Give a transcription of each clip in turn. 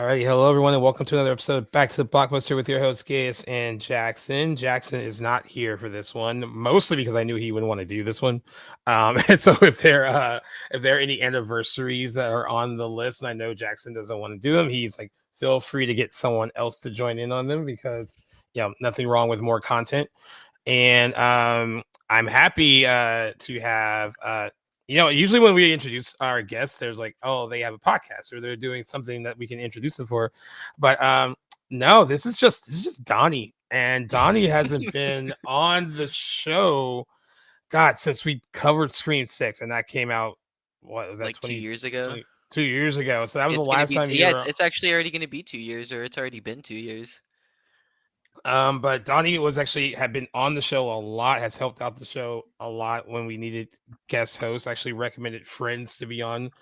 Alrighty, hello everyone, and welcome to another episode Back to the Blockbuster with your host Gaius and Jackson. Jackson is not here for this one, mostly because I knew he wouldn't want to do this one. And so if there are any anniversaries that are on the list, and I know Jackson doesn't want to do them, he's like, feel free to get someone else to join in on them because nothing wrong with more content. And I'm happy to have usually when we introduce our guests, there's like, oh, they have a podcast or they're doing something that we can introduce them for. But no, this is just Donnie. And Donnie hasn't been on the show, God, since we covered Scream 6, and that came out, what was that, Like 2 years ago. 2 years ago? So that was the It's gonna last be time you yeah. were. It's actually already gonna be 2 years, or it's already been 2 years. But Donnie had been on the show a lot, has helped out the show a lot when we needed guest hosts. Actually recommended friends to be on,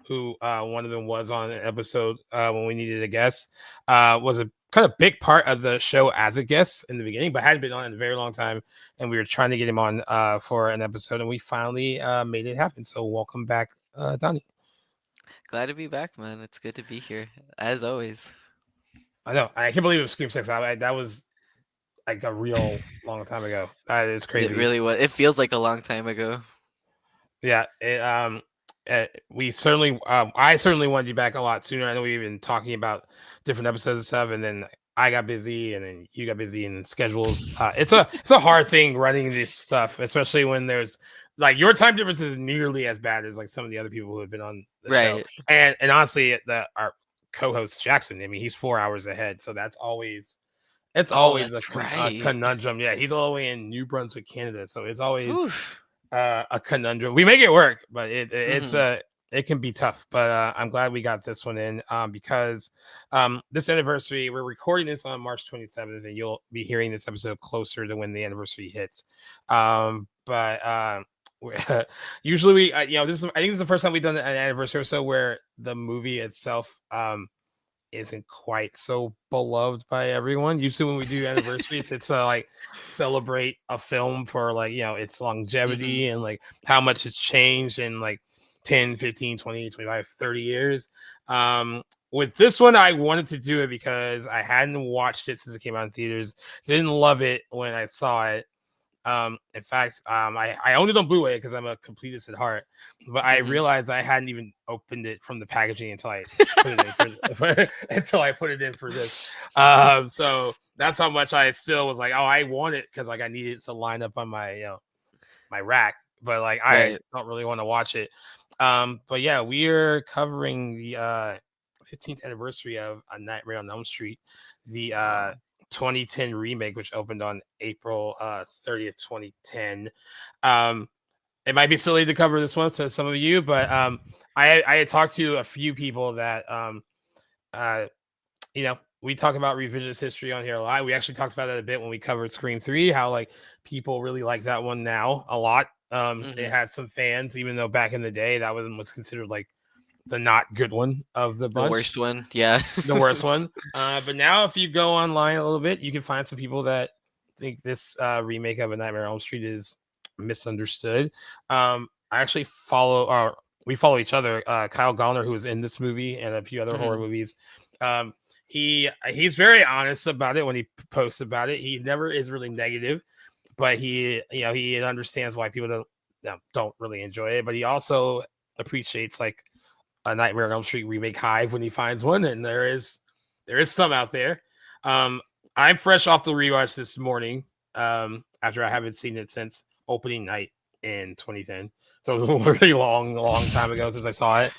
who one of them was on an episode when we needed a guest. Was a kind of big part of the show as a guest in the beginning, but hadn't been on in a very long time. And we were trying to get him on for an episode, and we finally made it happen. So welcome back, Donnie. Glad to be back, man. It's good to be here, as always. I know, I can't believe it was Scream 6. That was like a real long time ago. That is It crazy. really was. It feels like a long time ago. Yeah, we certainly, I certainly wanted you back a lot sooner. I know we've been talking about different episodes and stuff, and then I got busy, and then you got busy, and then schedules. It's a hard thing running this stuff, especially when there's like your time difference is nearly as bad as like some of the other people who have been on the show, Right. and honestly, our co-host Jackson, I mean, he's 4 hours ahead, so it's Oh, always that's a right. conundrum. Yeah, he's all the way in New Brunswick, Canada, so it's always Oof. a conundrum. We make it work, but Hmm. it can be tough. But I'm glad we got this one in because this anniversary, we're recording this on March 27th, and you'll be hearing this episode closer to when the anniversary hits. But usually we this is, I think this is the first time we've done an anniversary or so where the movie itself isn't quite so beloved by everyone. Usually when we do anniversaries, it's like celebrate a film for like, its Hmm. longevity and like how much it's changed in like 10, 15, 20, 25, 30 years. With this one, I wanted to do it because I hadn't watched it since it came out in theaters. Didn't love it when I saw it. In fact, I owned it on Blu-ray because I'm a completist at heart, but I Hmm. realized I hadn't even opened it from the packaging until I put it in for until I put it in for this. So that's how much I still was like, oh, I want it because like I needed it to line up on my my rack, but like I Right. don't really want to watch it. But yeah, we are covering the 15th anniversary of A Nightmare on Elm Street, the Wow. 2010 remake, which opened on April 30th, 2010. Um, it might be silly to cover this one to some of you, but I had talked to a few people that uh, we talk about revisionist history on here a lot. We actually talked about that a bit when we covered Scream 3, how like people really like that one now a lot. It Hmm. had some fans, even though back in the day that was considered like the not good one of the The bunch, worst one. Yeah. the worst one. But now if you go online a little bit, you can find some people that think this remake of A Nightmare on Elm Street is misunderstood. I actually we follow each other. Kyle Gallner, who was in this movie and a few other horror Hmm. movies. He's very honest about it when he posts about it. He never is really negative, but he understands why people don't really enjoy it. But he also appreciates like a Nightmare on Elm Street remake hive when he finds one, and there is some out there. Um, I'm fresh off the rewatch this morning. After I haven't seen it since opening night in 2010, so it was a really long time ago since I saw it.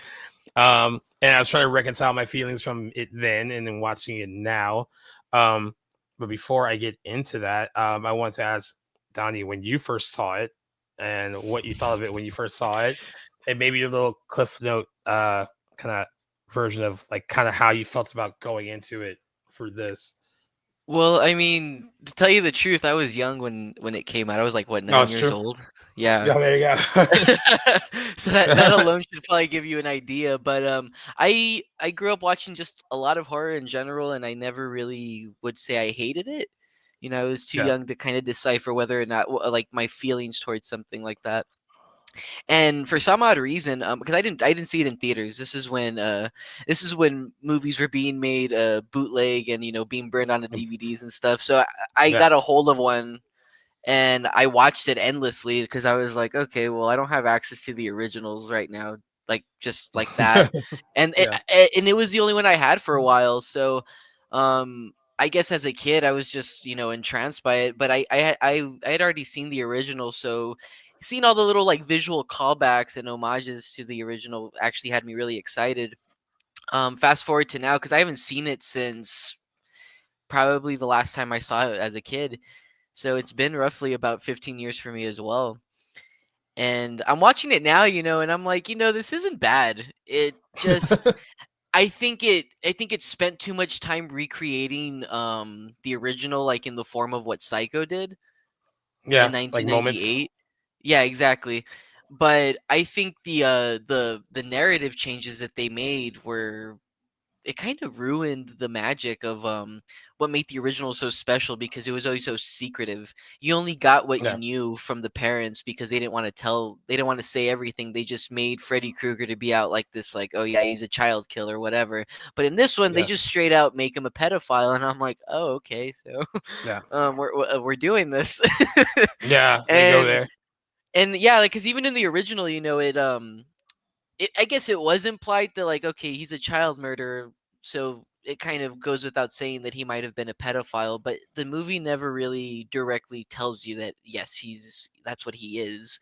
And I was trying to reconcile my feelings from it then and then watching it now. But before I get into that, I want to ask Donnie when you first saw it and what you thought of it when you first saw it, and maybe your little cliff note kind of version of like kind of how you felt about going into it for this. Well, I mean, to tell you the truth, I was young when it came out. I was like, what, No, 9 it's years true. old? Yeah. Yeah, there you So that go. alone should probably give you an idea. But I grew up watching just a lot of horror in general, and I never really would say I hated it. I was too Yeah, young to kind of decipher whether or not like my feelings towards something like that. And for some odd reason, because I didn't see it in theaters. This is when movies were being made bootleg and being burned on the DVDs and stuff. So I Yeah. got a hold of one and I watched it endlessly because I was like, okay, well, I don't have access to the originals right now, like just like that, and Yeah. it was the only one I had for a while. So, I guess as a kid, I was just entranced by it. But I had already seen the original, so seeing all the little like visual callbacks and homages to the original actually had me really excited. Fast forward to now because I haven't seen it since probably the last time I saw it as a kid. So it's been roughly about 15 years for me as well. And I'm watching it now, and I'm like, this isn't bad. It just I think it spent too much time recreating the original like in the form of what Psycho did in Yeah. Like moments. 1998. Yeah, exactly. But I think the narrative changes that they made were it kind of ruined the magic of what made the original so special because it was always so secretive. You only got what you Yeah. knew from the parents because they didn't want to say everything. They just made Freddy Krueger to be out like this, like, oh yeah, he's a child killer, whatever. But in this one, they Yeah. just straight out make him a pedophile, and I'm like, oh okay, so Yeah. we're doing this, Yeah. They go and there. yeah, like because even in the original, I guess it was implied that like okay he's a child murderer, so it kind of goes without saying that he might have been a pedophile, but the movie never really directly tells you that yes that's what he is.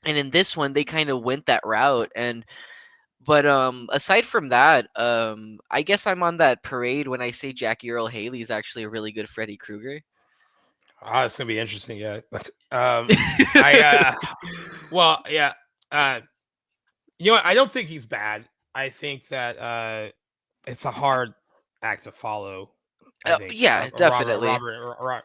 And in this one they kind of went that route, and but aside from that, I guess I'm on that parade when I say Jackie Earl Haley is actually a really good Freddy Krueger. Oh, it's gonna be interesting. Yeah. um, I well, yeah. Uh, I don't think he's bad. I think that it's a hard act to follow. I think Yeah, definitely.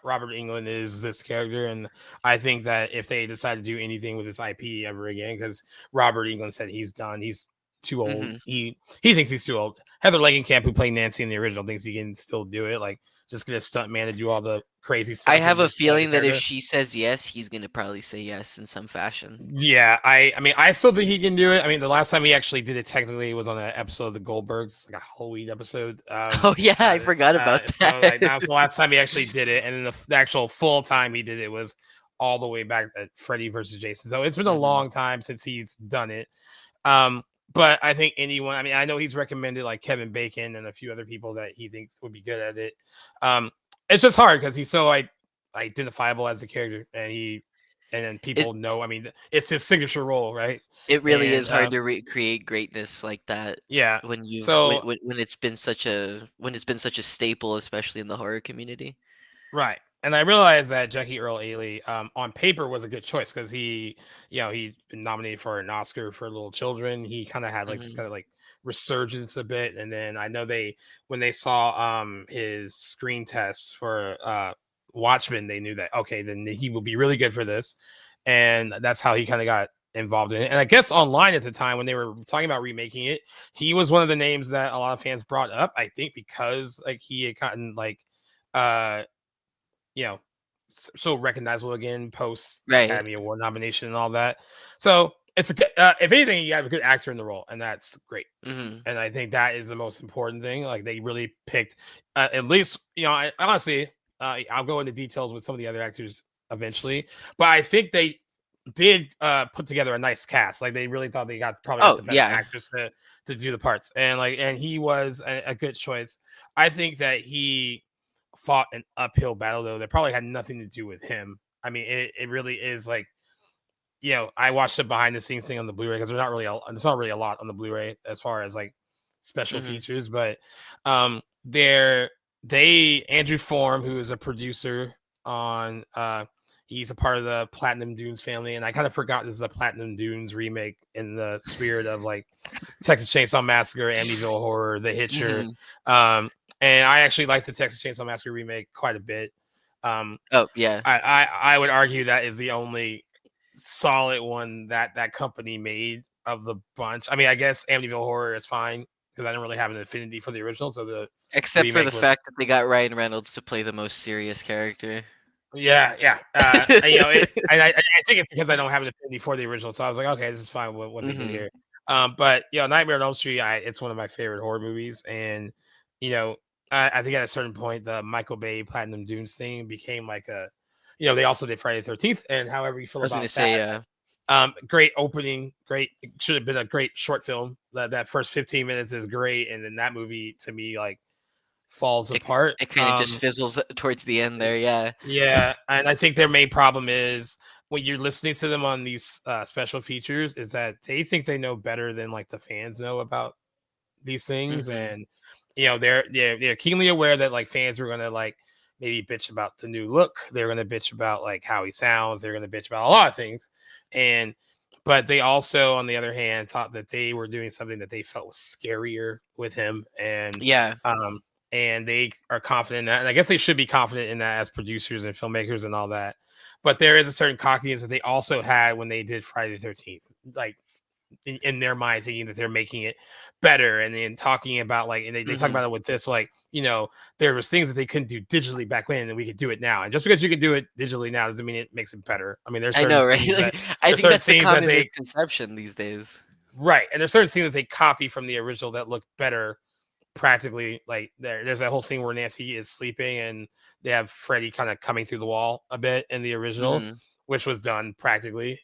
Robert England is this character, and I think that if they decide to do anything with this IP ever again, because Robert England said he's done, he's too old. Hmm. He thinks he's too old. Heather Langenkamp, who played Nancy in the original, thinks he can still do it. Like just get a stunt man to do all the crazy I stuff and have a just play the feeling that if character. she says yes, he's gonna probably say yes in some fashion. Yeah, I mean, I still think he can do it. I mean, the last time he actually did it technically was on an episode of the Goldbergs, it's like a Halloween episode. Oh yeah, I forgot about So like that. that was the last time he actually did it, and then the actual full time he did it was all the way back at Freddy versus Jason. So it's been a Hmm. long time since he's done it. Um, but I think anyone, I mean, I know he's recommended like Kevin Bacon and a few other people that he thinks would be good at it. Um, it's just hard because he's so identifiable as a character, and then It people know. I mean, it's his signature role, right? it really And is hard to recreate greatness like that yeah, when so when it's been such a staple, especially in the horror community. right. And I realized that Jackie Earl Haley, on paper, was a good choice because he's been nominated for an Oscar for Little Children. He kind of had like this Hmm. kind of like resurgence a bit, and then I know when they saw his screen tests for Watchmen, they knew that okay, then he will be really good for this, and that's how he kind of got involved in it. And I guess online at the time when they were talking about remaking it, he was one of the names that a lot of fans brought up. I think because like he had gotten like uh you know, so recognizable again post Right. Academy Award nomination and all that. So it's if anything, you have a good actor in the role, and that's great. Hmm. And I think that is the most important thing. Like they really picked, at least I honestly, I'll go into details with some of the other actors eventually, but I think they did put together a nice cast. Like they really thought they probably got Oh the best yeah. actors to do the parts, and he was a good choice. I think that he fought an uphill battle though that probably had nothing to do with him. I mean, it really is like I watched the behind the scenes thing on the Blu-ray because there's not really a lot on the Blu-ray as far as like special Hmm. features, but there they Andrew Form, who is a producer on he's a part of the Platinum Dunes family, and I kind of forgot this is a Platinum Dunes remake in the spirit of like Texas Chainsaw Massacre, Amityville Horror, The Hitcher. Hmm. Um, and I actually like the Texas Chainsaw Massacre remake quite a bit. Um, Oh yeah. I would argue that is the only solid one that company made of the bunch. I mean, I guess Amityville Horror is fine because I don't really have an affinity for the original, so the Except for the remake was fact that they got Ryan Reynolds to play the most serious character. Yeah, yeah. I think it's because I don't have an affinity for the original, so I was like, okay, this is fine with what they did Hmm. here. But Nightmare on Elm Street, it's one of my favorite horror movies, and you know, I think at a certain point, the Michael Bay Platinum Dunes thing became like they also did Friday the 13th, and however you I feel was gonna about that. say, Great opening, great. It should have been a great short film. That first 15 minutes is great, and then that movie to me like falls it apart. it kind of just fizzles towards the end there. Yeah. Yeah, and I think their main problem is when you're listening to them on these special features is that they think they know better than like the fans know about these things, Hmm. and they're keenly aware that like fans are gonna like maybe bitch about the new look, they're gonna bitch about like how he sounds, they're gonna bitch about a lot of things, and but they also on the other hand thought that they were doing something that they felt was scarier with him, Yeah. um and they are confident in that, and I guess they should be confident in that as producers and filmmakers and all that, but there is a certain cockiness that they also had when they did Friday the 13th, like in their mind thinking that they're making it better, and then talking about like, and they talk Hmm. about it with this like, there was things that they couldn't do digitally back then and we could do it now, and just because you can do it digitally now doesn't mean it makes it better. I mean, I know, right? Like, I there's think certain that's the scenes that common they misconception these days. right, and there's certain scenes that they copy from the original that look better practically. Like there's that whole scene where Nancy is sleeping and they have Freddy kind of coming through the wall a bit in the original, Hmm. which was done practically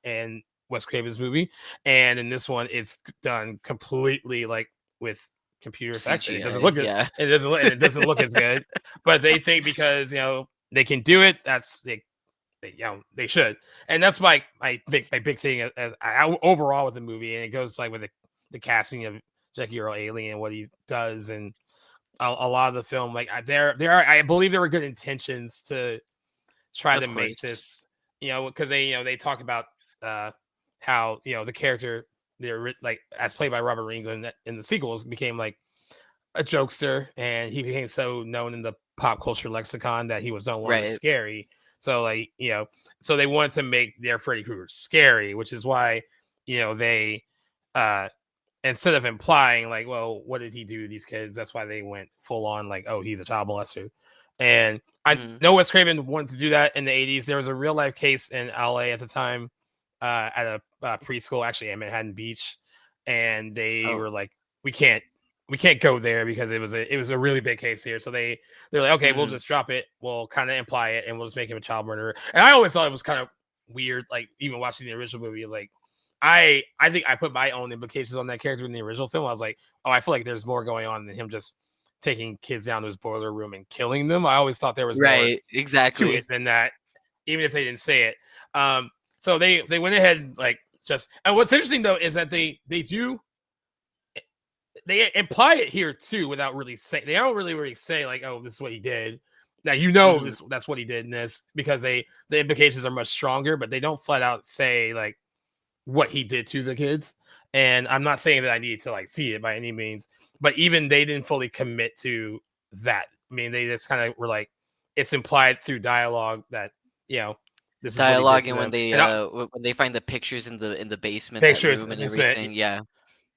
in Wes Craven's movie, and in this one it's done completely like with computer effects, and it doesn't CGI, look good. yeah. It doesn't look as good, but they think because they can do it, that's they should, and that's my big thing overall with the movie, and it goes like with the casting of Jackie Earl Haley and what he does, and a lot of the film, like there are, I believe there were good intentions to try to Of make course. this, because they talk about uh how the character they're like as played by Robert Englund in the sequels became like a jokester, and he became so known in the pop culture lexicon that he was no longer Right. scary. So like, so they wanted to make their Freddy Krueger scary, which is why, they uh instead of implying like, well, what did he do to these kids? That's why they went full on like, oh, he's a child molester. And I Mhm. know Wes Craven wanted to do that in the 80s. There was a real life case in LA at the time, at a preschool, actually in Manhattan Beach, and they Oh. were like, we can't go there because it was a really big case here. So they're like, okay, we'll Mhm. just drop it. We'll kind of imply it, and we'll just make him a child murderer. And I always thought it was kind of weird, like even watching the original movie, like I think I put my own implications on that character in the original film. I was like, oh, I feel like there's more going on than him just taking kids down to his boiler room and killing them. I always thought there was more Right, to exactly. it than that, even if they didn't say it. So they went ahead and like just, and what's interesting though is that they imply it here too without really saying, they don't really say like, oh, this is what he did. Now Mhm. that's what he did in this, because the implications are much stronger, but they don't flat out say like what he did to the kids. And I'm not saying that I need to like see it by any means, but even they didn't fully commit to that. I mean, they just kind of were like, it's implied through dialogue that, you know, this is what he did Dialogue, to and when them. they, And when they find the pictures in the basement, that pictures, room and basement, everything, yeah.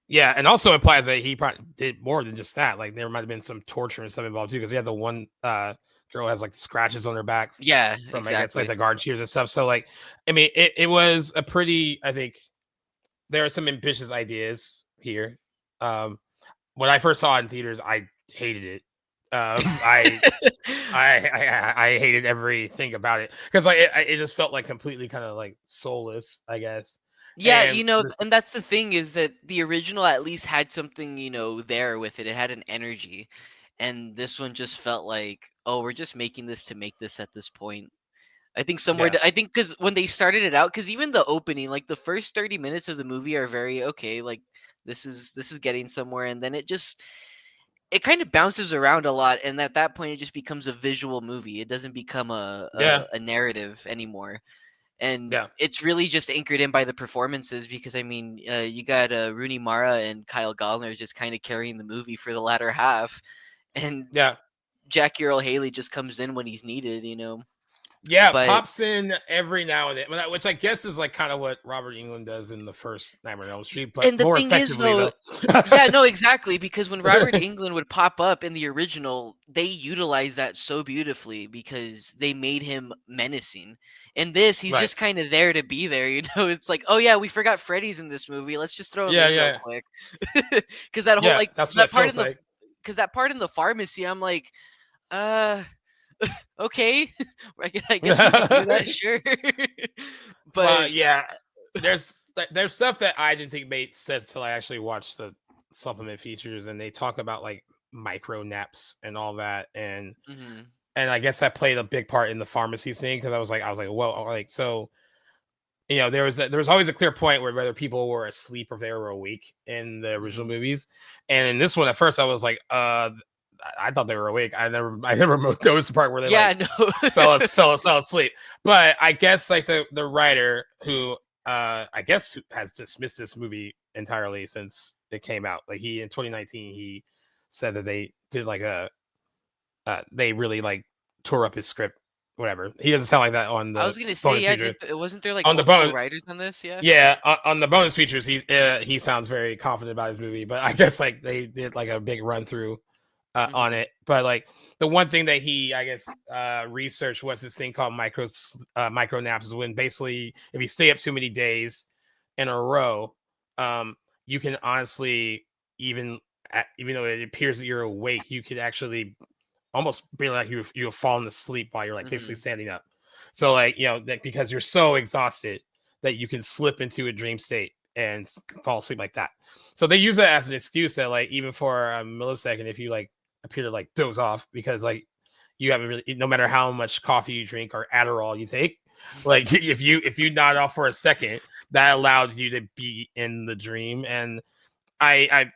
yeah, and also implies that he probably did more than just that. Like there might have been some torture and stuff involved too, because he had the one girl has like scratches on her back Yeah, from, I guess, like exactly. the guard shears and stuff. So like, I mean, it was a pretty, I think there are some ambitious ideas here. Um, when I first saw it in theaters, I hated it. I hated everything about it because like it just felt like completely kind of like soulless, I guess. Yeah, And this, and that's the thing, is that the original at least had something, there with it. It had an energy. And this one just felt like, oh, we're just making this to make this at this point. I think yeah, I think because when they started it out, because even the opening, like the first 30 minutes of the movie are very okay. Like this is getting somewhere, and then it kind of bounces around a lot, and at that point, it just becomes a visual movie. It doesn't become yeah, a narrative anymore, and yeah, it's really just anchored in by the performances. Because I mean, you got Rooney Mara and Kyle Gallner just kind of carrying the movie for the latter half, and yeah. Jackie Earl Haley just comes in when he's needed. Yeah, But pops in every now and then, which I guess is like kind of what Robert Englund does in the first Nightmare on Elm Street, but and the more thing is effectively though, though. yeah, no, exactly, because when Robert Englund would pop up in the original, they utilized that so beautifully because they made him menacing. In this, he's Right. just kind of there to be there, you know. It's like, oh yeah, we forgot Freddy's in this movie. Let's just throw him Yeah, in real yeah, quick. Because that whole yeah. like That's what that it part feels in the like. because that part in the pharmacy, I'm like, uh, okay, I guess we can do that, sure. Well, But yeah. There's stuff that I didn't think made sense till I actually watched the supplement features, and they talk about like micro naps and all that, mhm, and I guess that played a big part in the pharmacy scene because I was like, whoa, like so. There was always a clear point where whether people were asleep or if they were awake in the original mhm. movies, and in this one, at first I was like, I thought they were awake. I never noticed the part where they Yeah, like no. fell asleep. But I guess like the writer who I guess has dismissed this movie entirely since it came out. Like he in 2019 he said that they did like they really like tore up his script. Whatever. He doesn't sound like that on I the was gonna say, bonus yeah, feature. did wasn't there, like, On the multiple bonus, writers on this? Yeah? yeah, on the bonus features, he sounds very confident about his movie. But I guess like they did like a big run through on Mhm, it. But like the one thing that he, I guess, researched was this thing called micro naps, is when basically if you stay up too many days in a row, um, you can honestly even even though it appears that you're awake, you could actually almost be like you've fallen asleep while you're like basically mhm, standing up. So like that because you're so exhausted that you can slip into a dream state and fall asleep like that. So they use that as an excuse that like even for a millisecond, if you like appear to like doze off because like you haven't really no matter how much coffee you drink or Adderall you take, like if you nod off for a second, that allowed you to be in the dream. And I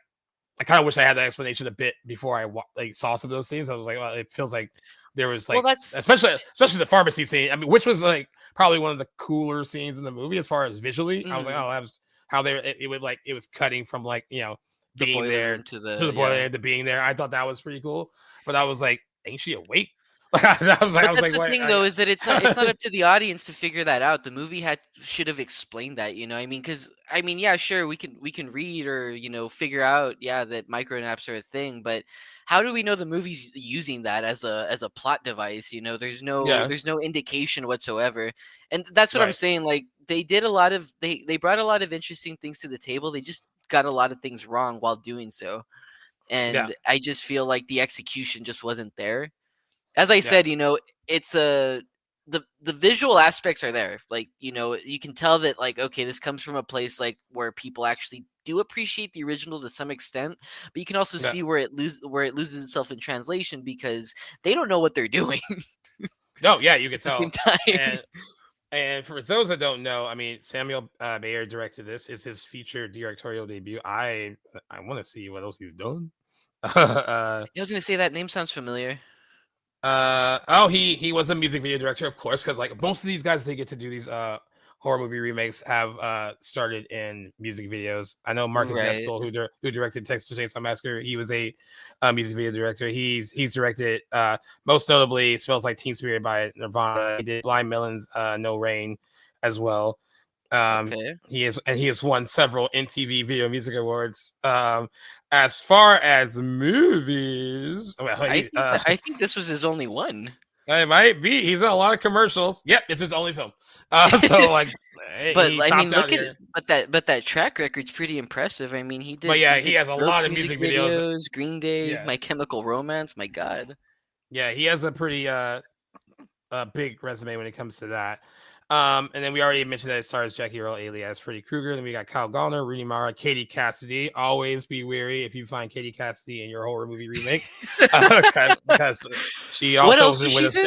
I kind of wish I had that explanation a bit before I like saw some of those scenes. I was like, well, it feels like there was Well, like, that's especially the pharmacy scene. I mean, which was like probably one of the cooler scenes in the movie as far as visually. I was like, mhm, oh, that was how it would like it was cutting from like the being boiler there room to to the the boiler yeah. to being there. I thought that was pretty cool, but I was like, ain't she awake? I But was that's like, the what? thing though, is that it's not up to the audience to figure that out. The movie should have explained that, you know. I mean, because I mean, yeah, sure, we can read or figure out, yeah, that micronaps are a thing, but how do we know the movie's using that as a plot device? You know, there's no Yeah, there's no indication whatsoever, and that's what I'm right. saying. Like they did a lot of they brought a lot of interesting things to the table. They just got a lot of things wrong while doing so, Yeah, and I just feel like the execution just wasn't there. As I yeah, said, it's the visual aspects are there. Like, you can tell that like, okay, this comes from a place like where people actually do appreciate the original to some extent, but you can also yeah. see where it loses itself in translation because they don't know what they're doing No, yeah, you could at the same tell. time. And And for those that don't know, I mean, Samuel Bayer directed this. It's his feature directorial debut. I want to see what else he's done. uh, I was gonna say that name sounds familiar. oh, he was a music video director, of course, because like most of these guys they get to do these horror movie remakes have started in music videos. I know Marcus Right. Nispel, who directed Texas Chainsaw Massacre. He was a music video director. He's directed most notably Smells Like Teen Spirit by Nirvana. He did Blind Melon's No Rain as well. Okay. He has won several MTV Video Music Awards. As far as movies, well, I think this was his only one. it might be. He's in a lot of commercials. Yep, it's his only film. So like But he I mean, topped out look at here. but that track record's pretty impressive. I mean, he But did yeah, he he did has a Strokes lot of music music videos. videos, Green Day, Yeah, My Chemical Romance. My God. yeah, he has a pretty big resume when it comes to that. And then we already mentioned that it stars Jackie Earle Haley as Freddy Krueger. Then we got Kyle Gallner, Rooney Mara, Katie Cassidy. Always be wary if you find Katie Cassidy in your horror movie remake, because she What also was else in was she in?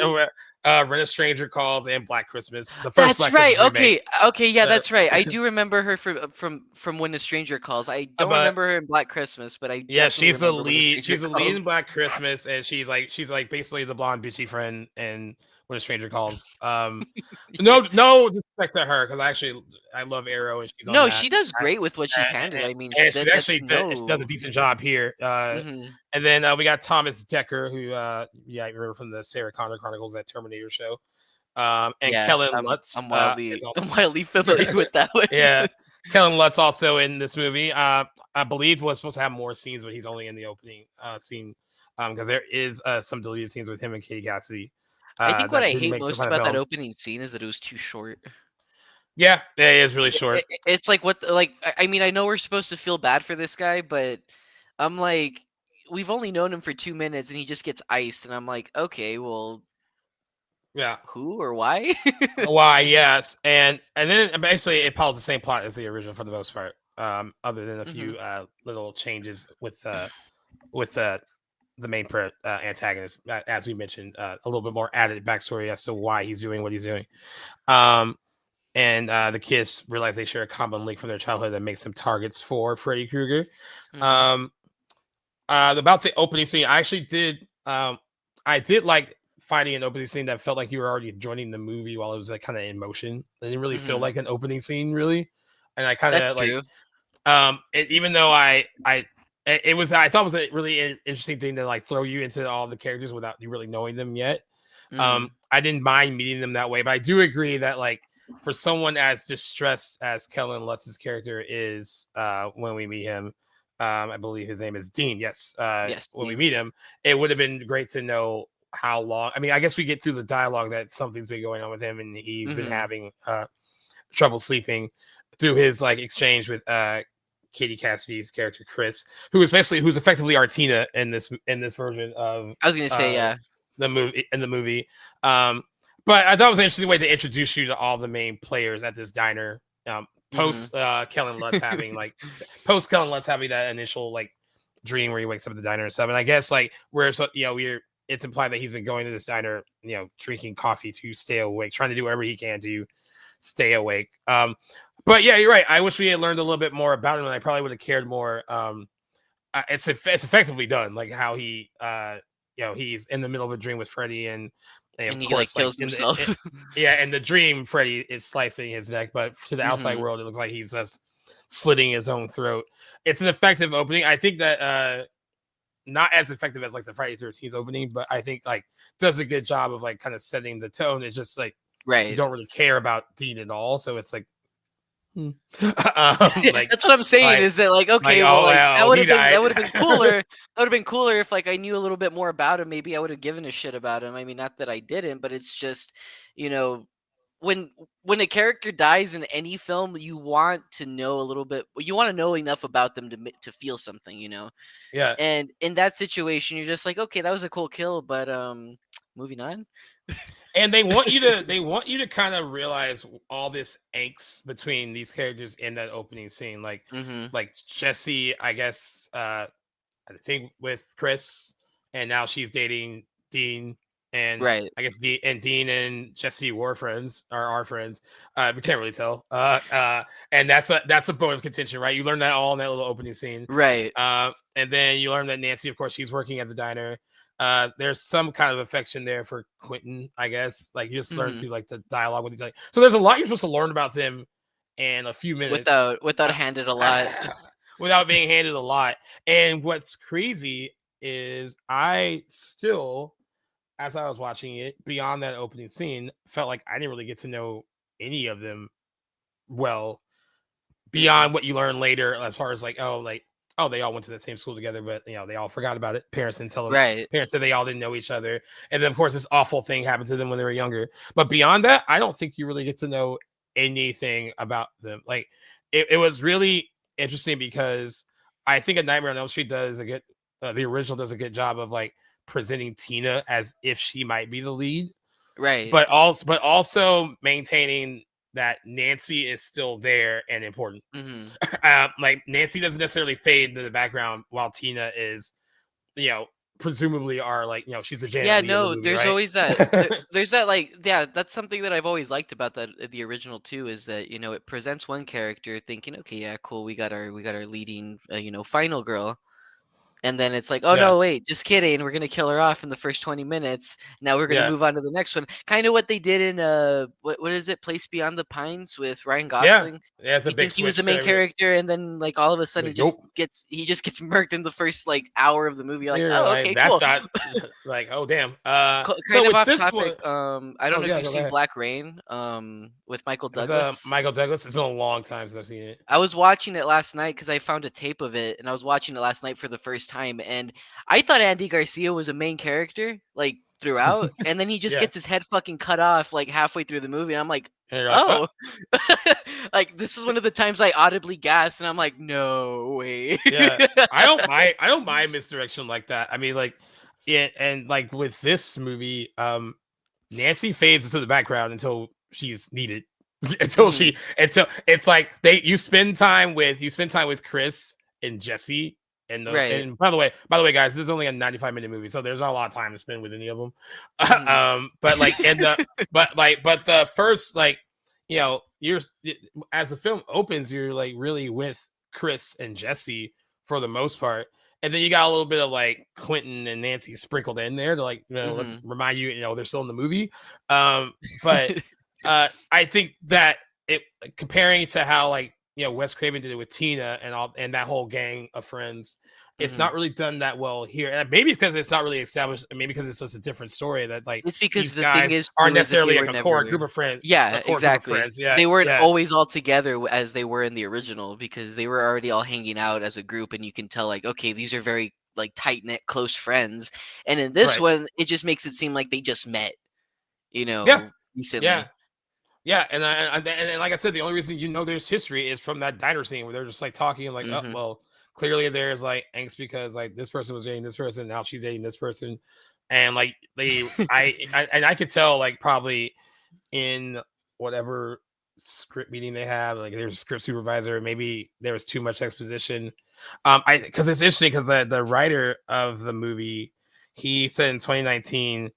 When a Stranger Calls and Black Christmas, the first That's Black right. Christmas remake. Okay. Okay. Yeah, Uh, that's right. I do remember her from When a Stranger Calls. I don't but remember her in Black Christmas, but I yeah, definitely she's the remember When a lead. Stranger She's the lead Calls. in Black Christmas, and she's like basically the blonde bitchy friend and When a Stranger Calls. No disrespect to her because I love Arrow and she's on No, that. she does I- great with what she's and, handled. I mean, and she's that's actually she does a no. decent job here. Mhm. And then we got Thomas Decker, who yeah, I remember from the Sarah Connor Chronicles, that Terminator show. And Yeah, Kellen I'm Lutz I'm is wildly also I'm wildly familiar with that one. yeah. Kellen Lutz also in this movie. I believe was supposed to have more scenes, but he's only in the opening scene because there is some deleted scenes with him and Katie Cassidy I think what that I didn't hate make the most final about that film. opening scene is that it was too short. Yeah, it is really short. It's like I mean, I know we're supposed to feel bad for this guy, but I'm like, we've only known him for 2 minutes and he just gets iced, and I'm like, okay, well, Yeah. who or why? Why? Yes, and then basically it follows the same plot as the original for the most part. Other than a Hmm. few little changes with the main antagonist, as we mentioned, a little bit more added backstory as to why he's doing what he's doing. Um, and the kids realize they share a common link from their childhood that makes them targets for Freddy Krueger. Hmm. Um, about the opening scene, I actually did. I did like finding an opening scene that felt like you were already joining the movie while it was like kind of in motion. It didn't really feel Hmm. like an opening scene, really. And I kind That's of like, true. even though it was, I thought it was a really interesting thing to like throw you into all the characters without you really knowing them yet. Hmm. I didn't mind meeting them that way, but I do agree that like for someone as distressed as Kellen Lutz's character is, when we meet him, I believe his name is Dean. Yes, Yes, when we Dean. meet him, it would have been great to know how long. I mean, I guess we get through the dialogue that something's been going on with him, and he's been Hmm. having trouble sleeping through his like exchange with Katie Cassidy's character Chris, who's effectively Artina in this version of I was gonna say, uh yeah. the movie. Um, but I thought it was an interesting way to introduce you to all the main players at this diner. Hmm. Kellen Lutz having like post Kellen Lutz having that initial like dream where he wakes up at the diner and stuff. And I guess like we're it's implied that he's been going to this diner, drinking coffee to stay awake, trying to do whatever he can to stay awake. But yeah, you're right. I wish we had learned a little bit more about him, and I probably would have cared more. It's effectively done, like how he, he's in the middle of a dream with Freddy, and of And he like course, like kills himself. yeah, in the dream, Freddy is slicing his neck, but to the outside Hmm. world, it looks like he's just slitting his own throat. It's an effective opening. I think that not as effective as like the Friday 13th opening, but I think like does a good job of like kind of setting the tone. It's just like you Right. don't really care about Dean at all, so it's like, like That's what I'm saying, like is that like, like okay, well, oh like well, he that died. would have been cooler. That would have been cooler if like I knew a little bit more about him. Maybe I would have given a shit about him. I mean, not that I didn't, but it's just, you know, when when a character dies in any film, you want to know a little bit. You want to know enough about them to feel something, you know. Yeah, And in that situation, you're just like, okay, that was a cool kill, but moving on. and they want you to kind of realize all this angst between these characters in that opening scene, Hmm. like Jesse, I guess, I think with Chris, and now she's dating Dean, and Right. I guess Dean and Jesse were friends or are friends. We can't really tell. And that's a bone of contention, right? You learn that all in that little opening scene. Right. And then you learn that Nancy, of course, she's working at the diner. There's some kind of affection there for Quentin, I guess. Like you just learn Hmm. through like the dialogue with each other. So there's a lot you're supposed to learn about them in a few minutes. Without handed a lot. Without being handed a lot. And what's crazy is I still, as I was watching it, beyond that opening scene, felt like I didn't really get to know any of them well Hmm. beyond what you learn later, as far as like, they all went to the same school together, but they all forgot about it. Parents didn't tell them. Right. Parents said they all didn't know each other, and then of course this awful thing happened to them when they were younger. But beyond that, I don't think you really get to know anything about them. Like it was really interesting because I think A Nightmare on Elm Street does a good, the original does a good job of like presenting Tina as if she might be the lead, Right. but also maintaining that Nancy is still there and important. Hmm. Like Nancy doesn't necessarily fade into the background while Tina is, you know, presumably are like, she's the Janet Yeah, Lee of the no, movie, there's right? always that. There's that, like, yeah, that's something that I've always liked about the original too, is that it presents one character thinking, okay, yeah, cool, we got our leading, final girl, And then it's like, oh Yeah. no, wait, just kidding. We're gonna kill her off in the first 20 minutes. Now we're gonna Yeah. move on to the next one. Kind of what they did in what is it, Place Beyond the Pines with Ryan Yeah. Gosling. Yeah. It's a You big think he was the switch. main character, and then like all of a sudden Like, nope. he just gets murked in the first like hour of the movie. You're like, You're oh, like, okay, that's cool. not like, oh damn. So Kind of with off this one, topic. I don't oh know if yeah, you've go seen ahead. Black Rain with Michael The Douglas. Michael Douglas. It's been a long time since I've seen it. I was watching it last night because I found a tape of it, and I was watching it last night for the first time, and I thought Andy Garcia was a main character like throughout, and then he just Yeah. gets his head fucking cut off like halfway through the movie, and I'm like, And you're like, oh, like this is one of the times I audibly gasped, and I'm like, no way. yeah. I don't mind misdirection like that. I mean, like, yeah, and like with this movie, Nancy fades into the background until she's needed. Mhm, Until it's like you spend time with Chris and Jesse and those. right. And by the way, guys, this is only a 95-minute movie, so there's not a lot of time to spend with any of them. Mhm, But like in the but the first, like, you're, as the film opens, you're like really with Chris and Jesse for the most part. And then you got a little bit of like Quentin and Nancy sprinkled in there to, like, let's mhm. remind you, they're still in the movie. But I think that it, comparing to how, like, Wes Craven did it with Tina and that whole gang of friends, it's Mhm. not really done that well here. And maybe because it's not really established, maybe because it's just a different story, that like It's because these the thing guys is aren't too is that they necessarily like were a core group never. of friends, Yeah, a core group of exactly. friends. Yeah, They weren't yeah, always all together as they were in the original because they were already all hanging out as a group, and you can tell like, okay, these are very like tight knit, close friends. And in this right. one, it just makes it seem like they just met, Yeah, yeah. recently. Yeah, and like I said, the only reason there's history is from that diner scene where they're just like talking, like, oh Hmm. well, clearly there's like angst because like this person was dating this person, now she's dating this person, and like I could tell, like, probably in whatever script meeting they have, like there's a script supervisor, maybe there was too much exposition. I Because it's interesting because the writer of the movie, he said in 2019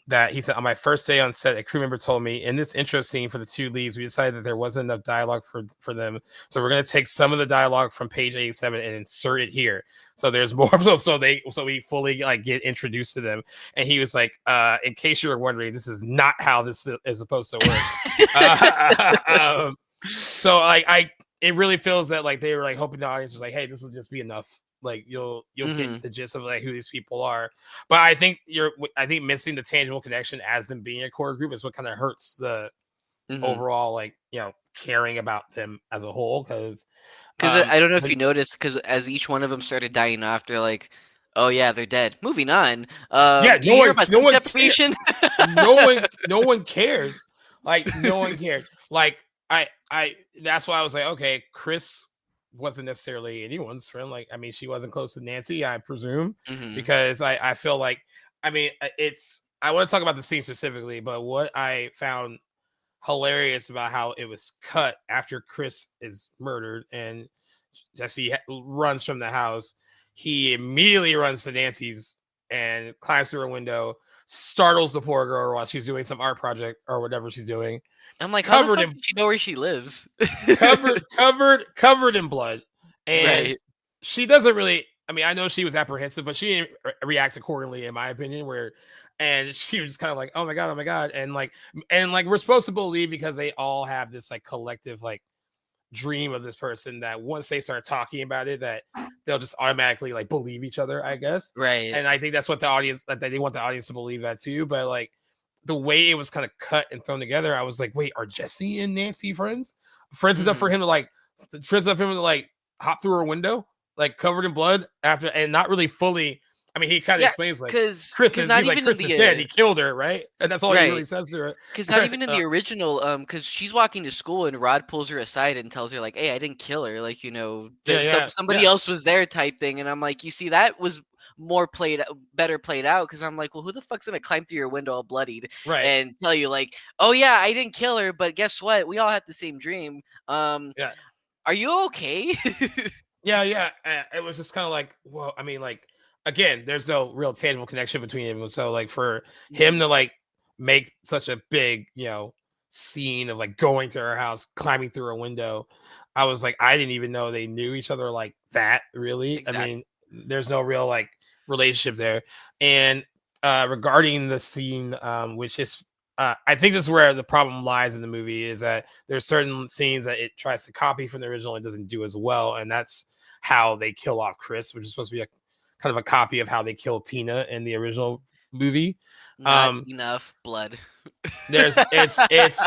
that he said, on my first day on set, a crew member told me, in this intro scene for the two leads, we decided that there wasn't enough dialogue for them. So we're going to take some of the dialogue from page 87 and insert it here. So there's more. So we fully like get introduced to them. And he was like, in case you were wondering, this is not how this is supposed to work. um, so it really feels that like they were like hoping the audience was like, hey, this will just be enough. Like you'll get Hmm. the gist of like who these people are. But I think missing the tangible connection as them being a core group is what kind of hurts the Hmm. overall, like, caring about them as a whole. Because Because I don't know if when you noticed, because as each one of them started dying off, they're like, "Oh yeah, they're dead." Moving on. yeah, Do you hear about no sleep one cares. deprivation? No one cares. Like, no one cares. Like, I that's why I was like, okay, Chris wasn't necessarily anyone's friend. Like, I mean, she wasn't close to Nancy, I presume, Hmm. because I feel like, I mean, I want to talk about the scene specifically, but what I found hilarious about how it was cut after Chris is murdered and Jesse runs from the house, he immediately runs to Nancy's and climbs through a window, startles the poor girl while she's doing some art project or whatever she's doing, I'm like, how the covered fuck in does she know where she lives? covered in blood. And Right. she doesn't really, I mean, I know she was apprehensive, but she didn't react accordingly, in my opinion, and she was kind of like, oh my god. And like we're supposed to believe, because they all have this like collective like dream of this person, that once they start talking about it, that they'll just automatically like believe each other, I guess. Right. And I think that's what the audience, that they want the audience to believe that too. But like the way it was kind of cut and thrown together, I was like, wait, are Jesse and Nancy friends enough for Hmm. him to like friends enough for him to like hop through her window, like covered in blood, after, and not really fully. I mean, he kind of Yeah, explains like because not even in Chris is dead, he the killed her, right? And that's all he really right. says to her. Because not even in the original, because she's walking to school and Rod pulls her aside and tells her like, "Hey, I didn't kill her. Like, Yeah, that yeah, somebody yeah, else was there," type thing. And I'm like, you see, that was better played out. Because I'm like, well, who the fuck's gonna climb through your window all bloodied right, and tell you like, "Oh yeah, I didn't kill her, but guess what? We all had the same dream. yeah. Are you okay?" Yeah, yeah. It was just kind of like, well, I mean, like, again, there's no real tangible connection between them. So, like, for him Mhm. to like make such a big, scene of like going to her house, climbing through a window, I was like, I didn't even know they knew each other like that. Really, I Exactly. mean, there's no real like relationship there. And regarding the scene, which is I think this is where the problem lies in the movie, is that there's certain scenes that it tries to copy from the original and doesn't do as well, and that's how they kill off Chris, which is supposed to be a kind of a copy of how they killed Tina in the original movie. Not Um, enough blood. there's it's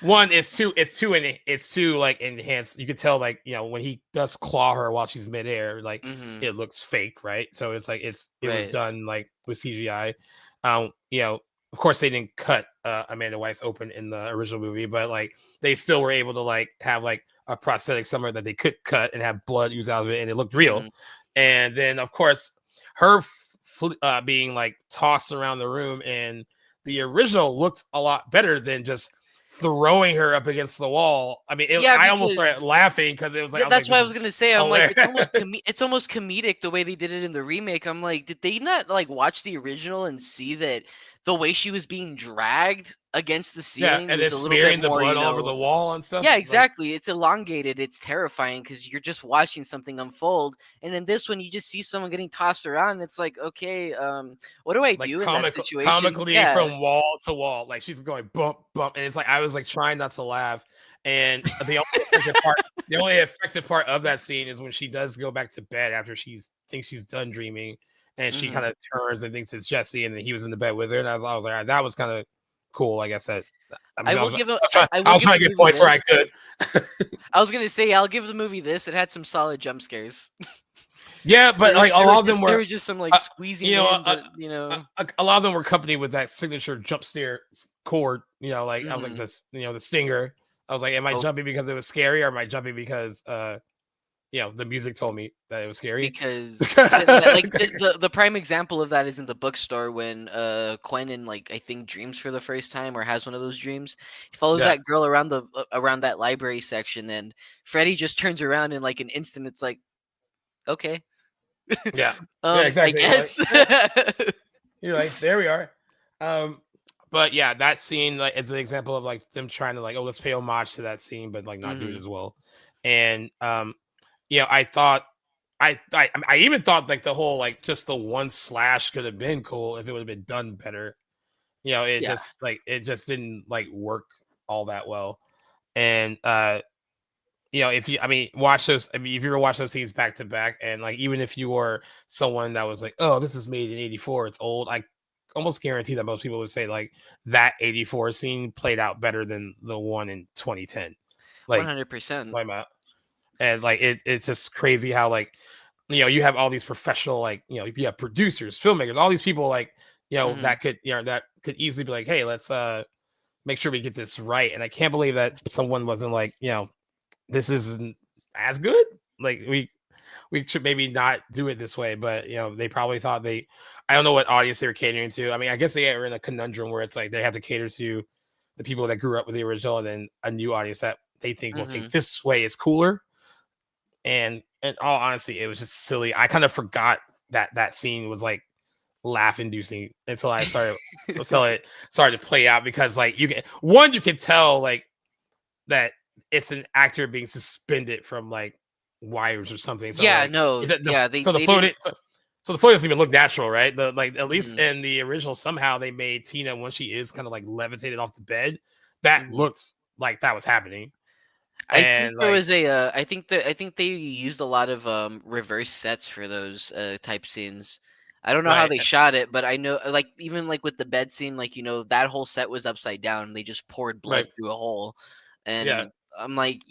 one, it's too like enhanced. You could tell, like, when he does claw her while she's midair, like Hmm. it looks fake, right? So it's like it was Right. done like with CGI. Of course they didn't cut Amanda Weiss open in the original movie, but like they still were able to like have like a prosthetic somewhere that they could cut and have blood ooze out of it, and it looked real. Hmm. And then of course her being like tossed around the room, and the original looked a lot better than just throwing her up against the wall. I mean, Yeah, I almost started because laughing because it was like, I was like, that's what this I was is gonna say. I'm like, hilarious. it's almost comedic the way they did it in the remake. I'm like, did they not like watch the original and see that the way she was being dragged against the Yeah, ceiling and then was a little bit smearing the more, blood all over the wall and stuff. yeah, Like, exactly. It's elongated. It's terrifying because you're just watching something unfold. And in this one, you just see someone getting tossed around. And it's like, okay, what do I do in that situation? comically Yeah. from wall to wall. Like she's going bump, bump. And it's like I was like trying not to laugh. And the only effective part of that scene is when she does go back to bed after thinks she's done dreaming, and she kind Hmm. of turns and thinks it's Jesse, and then he was in the bed with her. And I was like, all right, that was kind of cool. Like I said, I will give I I will was give trying the to get movie points where I this. could. I was gonna say I'll give the movie this. It had some solid jump scares. Yeah, but like a lot of them There were, was just some like uh, squeezing in, but a lot of them were accompanied with that signature jump scare chord. Like I was like mhm. this, the stinger. I was like, am I Oh, jumping because it was scary, or am I jumping because the music told me that it was scary? because like the prime example of that is in the bookstore when Quentin, like, I think dreams for the first time or has one of those dreams. He follows Yeah, that girl around the around that library section, and Freddy just turns around in like an instant. It's like, okay, yeah, yeah, I exactly. You're like, guess. there we are. Um, but yeah, that scene like is an example of like them trying to like, oh, let's pay homage to that scene, but like not do it Hmm. as well. And I thought I even thought like the whole like just the one slash could have been cool if it would have been done better. Yeah. It just didn't like work all that well. And if you, I mean, watch those. I mean, if you were to watch those scenes back to back, and like even if you were someone that was like, oh, this was made in '84, it's old. I almost guarantee that most people would say like that '84 scene played out better than the one in 2010. Like, 100%. my mouth. And like it's just crazy how like you have all these professional, like, you have producers, filmmakers, all these people, like, Hmm. that could easily be like, hey, let's make sure we get this right. And I can't believe that someone wasn't like, this isn't as good. Like we should maybe not do it this way. But they probably thought I don't know what audience they were catering to. I mean, I guess they are in a conundrum where it's like they have to cater to the people that grew up with the original, and then a new audience that they think will Hmm. think this way is cooler. And in all honesty, it was just silly. I kind of forgot that scene was like laugh inducing until it started to play out, because like you can tell like that it's an actor being suspended from like wires or something. So Yeah, like no, yeah, so the they float didn't. so the float doesn't even look natural, right? The like At least Hmm. in the original, somehow they made Tina, when she is kind of like levitated off the bed, that Hmm. looks like that was happening. I think And there like, was a I think they used a lot of reverse sets for those type scenes. I don't know how right, they shot it, but I know, like, even like with the bed scene, like, that whole set was upside down. They just poured blood right, through a hole. yeah, And I'm like,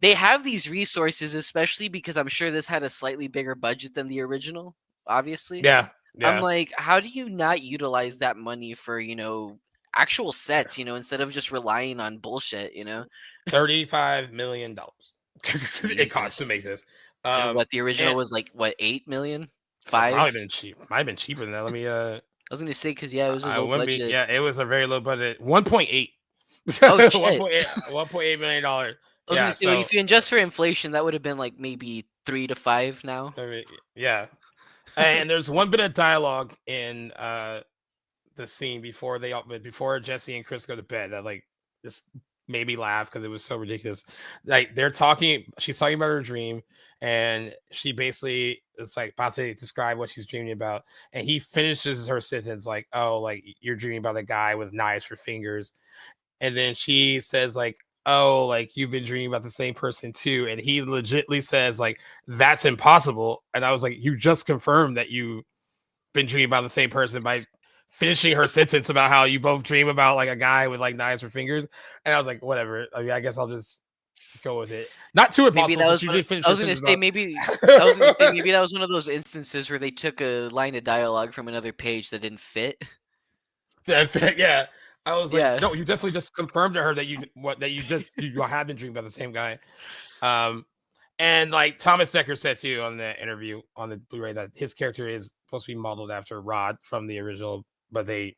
they have these resources, especially because I'm sure this had a slightly bigger budget than the original, obviously. yeah, I'm yeah. like, how do you not utilize that money for, actual sets, instead of just relying on bullshit? $35 million it costs Jesus. to make this. And what the original And was, like, what, 8 million? it 5? might have been cheaper than that. Let me I was gonna say, cause yeah, it was a I low wouldn't be. budget. Yeah, it was a very low budget. 1.8. Oh, shit. 1.8 million dollars. I was gonna Yeah, say, well, so if you adjust for inflation, that would have been, like, maybe 3 to 5 now. I mean, yeah. And there's one bit of dialogue in the scene before before Jesse and Chris go to bed that like just made me laugh because it was so ridiculous. Like they're talking, she's talking about her dream, and she basically is like about to describe what she's dreaming about, and he finishes her sentence like, "Oh, like you're dreaming about a guy with knives for fingers," and then she says like, "Oh, like you've been dreaming about the same person too," and he legitly says like, "That's impossible," and I was like, "You just confirmed that you been dreaming about the same person by finishing her sentence about how you both dream about like a guy with like knives for fingers." And I was like, whatever. I mean, I guess I'll just go with it. Not too Maybe impossible that since was you one. did finish I her was gonna sentence say about. maybe. I was gonna say maybe that was one of those instances where they took a line of dialogue from another page that didn't fit. Yeah. I was like, Yeah, no, you definitely just confirmed to her that you have been dreaming about the same guy. Um, and like Thomas Dekker said too on the interview on the Blu-ray that his character is supposed to be modeled after Rod from the original, but they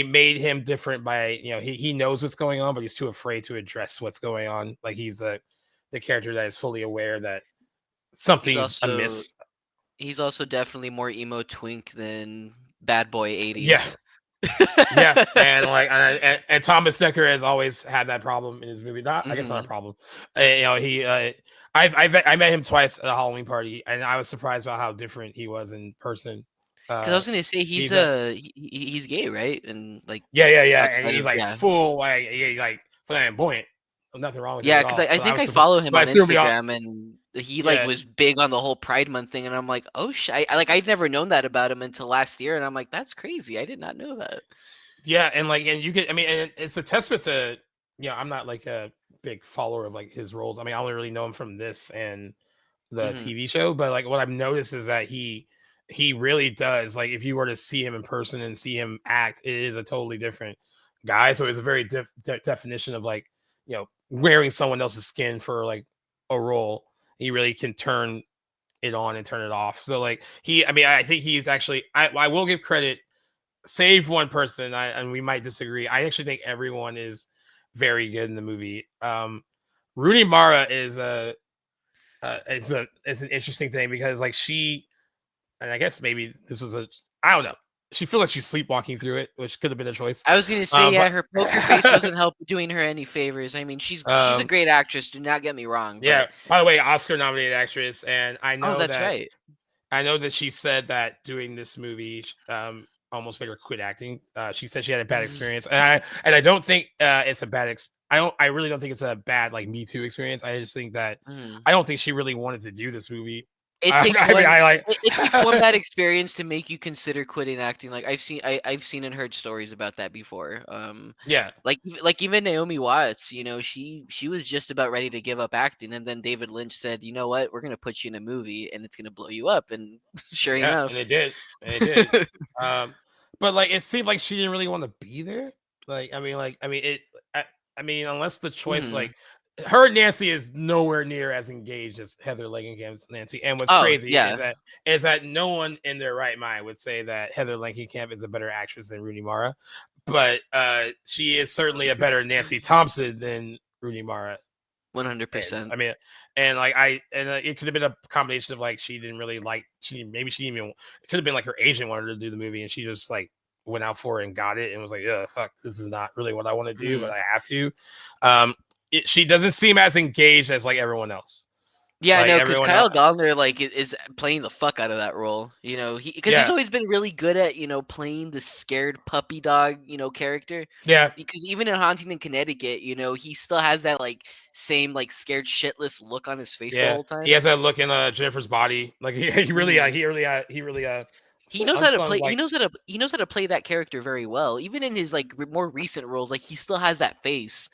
made him different by he knows what's going on, but he's too afraid to address what's going on. Like he's the character that is fully aware that he's something's also amiss. he's also definitely more emo twink than Bad Boy Yeah, 80s. yeah, and like and Thomas Dekker has always had that problem in his movie. Not, I guess not a Mhm. problem. He I met him twice at a Halloween party, and I was surprised about how different he was in person. 'Cause I Uh, was gonna say he's he's gay, right? And like yeah, and outside he's of like yeah. full like flamboyant. Nothing wrong with him Yeah, at because all. I But I think was I surprised, follow him on but it threw me off. Instagram, and he, like, Yeah, was big on the whole Pride Month thing, and I'm like, "Oh, like, I'd never known that about him until last year, and I'm like, "That's crazy, I did not know that." yeah, and like, and you could, I mean, and it's a testament to, I'm not like a big follower of like his roles. I mean, I only really know him from this and the Mhm. TV show, but like what I've noticed is that he really does. Like, if you were to see him in person and see him act, it is a totally different guy. So it's a very definition of like, wearing someone else's skin for like a role. He really can turn it on and turn it off. So like I mean, I think he's actually, I will give credit, save one person, and we might disagree. I actually think everyone is very good in the movie. Rooney Mara is it's an interesting thing because like and I guess maybe this was I don't know. She feels like she's sleepwalking through it, which could have been a choice. I was gonna say, yeah, But her poker face wasn't help doing her any favors. I mean, she's a um, great actress, do not get me wrong, yeah. but By the way, Oscar nominated actress, and oh, that's right. I know that she said that doing this movie almost made her quit acting. She said she had a bad experience, and I don't think it's a bad. I really don't think it's a bad like Me Too experience. I just think that Mhm. I don't think she really wanted to do this movie. It takes I mean, one I like. it takes one bad experience to make you consider quitting acting, like, I've seen and heard stories about that before, Yeah, like, even Naomi Watts, she was just about ready to give up acting, and then David Lynch said, "You know what? We're gonna put you in a movie, and it's gonna blow you up," and sure yeah, and enough. they did, and they did. Um, but like it seemed like she didn't really want to be there. Like I mean it. I, I mean, unless the choice Mhm. like her and Nancy is nowhere near as engaged as Heather Langenkamp's Nancy. And what's Oh, crazy yeah. is that no one in their right mind would say that Heather Langenkamp is a better actress than Rooney Mara, but she is certainly a better Nancy Thompson than Rooney Mara is. 100%. I mean, and like it could have been a combination of like she didn't really like maybe she didn't even it could have been like her agent wanted her to do the movie and she just like went out for it and got it and was like, yeah, fuck, this is not really what I want to do, but Mhm. I have to. Um, she doesn't seem as engaged as like everyone else. Yeah, Like no, because everyone else, Kyle Gallner, like, is playing the fuck out of that role, because he's yeah, always been really good at, playing the scared puppy dog, character. yeah, Because even in Haunting Connecticut, he still has that, like, same, like, scared shitless look on his face the yeah. whole He time. has that look in Jennifer's Body. Like Mhm. he really He knows how to unsung play like he knows how to play that character very well. Even in his, like, more recent roles, like, he still has that face,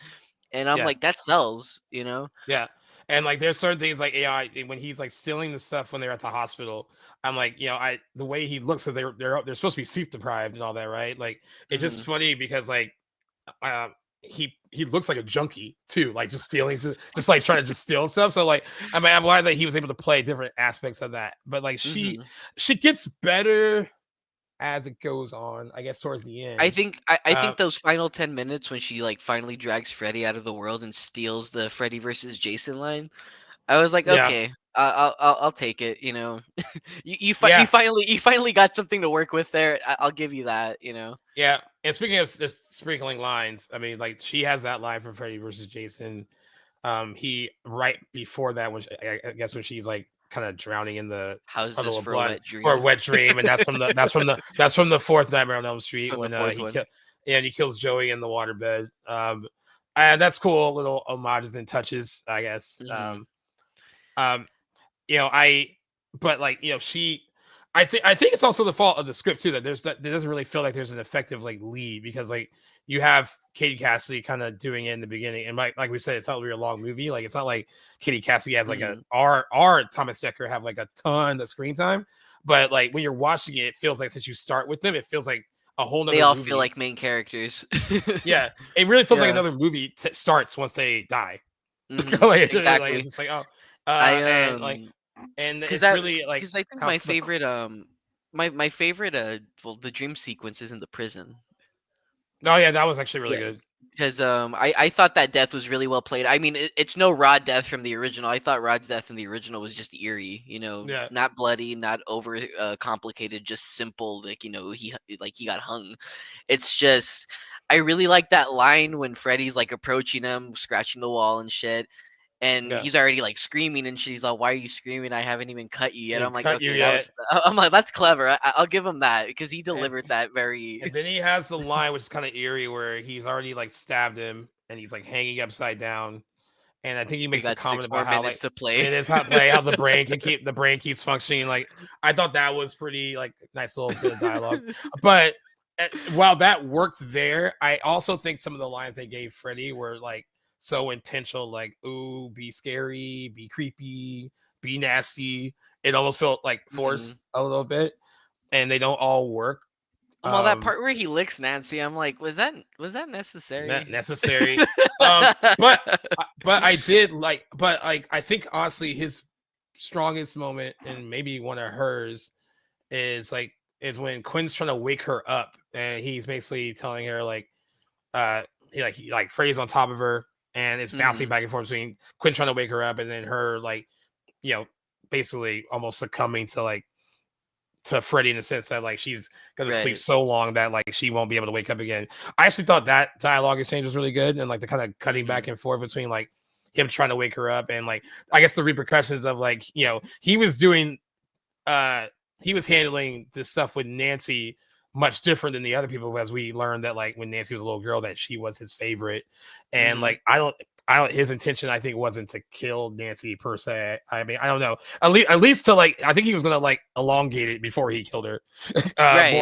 and I'm yeah. like, "That sells," you know? Yeah. And like there's certain things like when he's like stealing the stuff when they're at the hospital, I'm like, the way he looks, because they're supposed to be sleep deprived and all that, right? Like it's just Mhm. funny because like uh he looks like a junkie too, like just stealing, just like trying to just steal stuff. So like I mean I'm glad that he was able to play different aspects of that. But like Mhm. she gets better as it goes on, I guess towards the end. I Um think those final 10 minutes when she, like, finally drags Freddy out of the world and steals the Freddy versus Jason line, I was like, yeah, "Okay." I'll take it. Yeah, You finally got something to work with there. I'll give you that. yeah. And speaking of just sprinkling lines, I mean, like she has that line from Freddy versus Jason. He right before that, when I guess when she's like kind of drowning in the How's this puddle of for a blood wet for a dream? wet dream, and that's from the fourth Nightmare on Elm Street From the when fourth he one. and he kills Joey in the waterbed. And that's cool, little homages and touches, I guess. Hmm. Um, I but like she I think it's also the fault of the script too that there's that it doesn't really feel like there's an effective like lead because like you have Katie Cassidy kind of doing it in the beginning and like we said it's not really a long movie like it's not like Katie Cassidy has like a Hmm. R Thomas Dekker have like a ton of screen time but like when you're watching it feels like since you start with them it feels like a whole They nother all feel movie. like main characters. Yeah, it really feels like Yeah. another movie starts once they die. Hmm. Like it's Exactly. just like oh I and like and Because it's that really like because I think how my the favorite my favorite well, the dream sequence is in the prison. oh yeah, that was actually really Yeah, good. because I thought that death was really well played. I mean, it's no Rod death from the original. I thought Rod's death in the original was just eerie. Yeah, Not bloody, not over complicated, just simple. Like he got hung. It's just I really like that line when Freddy's like approaching him, scratching the wall and shit. And yeah. he's already like screaming, and she's like, "Why are you screaming? I haven't even cut you yet." Didn't I'm like, cut you "Okay, that yet. was." I'm like, "That's clever." I'll give him that because he And delivered that very. and then he has the line which is kind of eerie where he's already like stabbed him and he's like hanging upside down. And I think he We makes a got comment six about more how minutes like to play. it is how play how the brain keeps functioning. Like I thought that was pretty like nice little bit of dialogue. But while that worked there, I also think some of the lines they gave Freddy were like so intentional, like "ooh, be scary, be creepy, be nasty." It almost felt like Hmm. forced a little bit, and they don't all work. Well, that Um, part where he licks Nancy, I'm like, was that Not necessary? necessary. Um, but but I did like, but like I think honestly his strongest moment and maybe one of hers is like is when Quinn's trying to wake her up and he's basically telling her like he like Freddy's on top of her and it's bouncing Hmm. back and forth between Quinn trying to wake her up and then her like you know basically almost succumbing to Freddy in the sense that like she's gonna sleep Right. so long that like she won't be able to wake up again. I actually thought that dialogue exchange was really good and like the kind of cutting back Hmm. and forth between like him trying to wake her up and like I guess the repercussions of like he was doing uh he was handling this stuff with Nancy much different than the other people as we learned that like when Nancy was a little girl that she was his favorite and Hmm. like I don't his intention I think wasn't to kill Nancy per se. I mean I don't know at least to like I think he was gonna like elongate it before he killed her Right.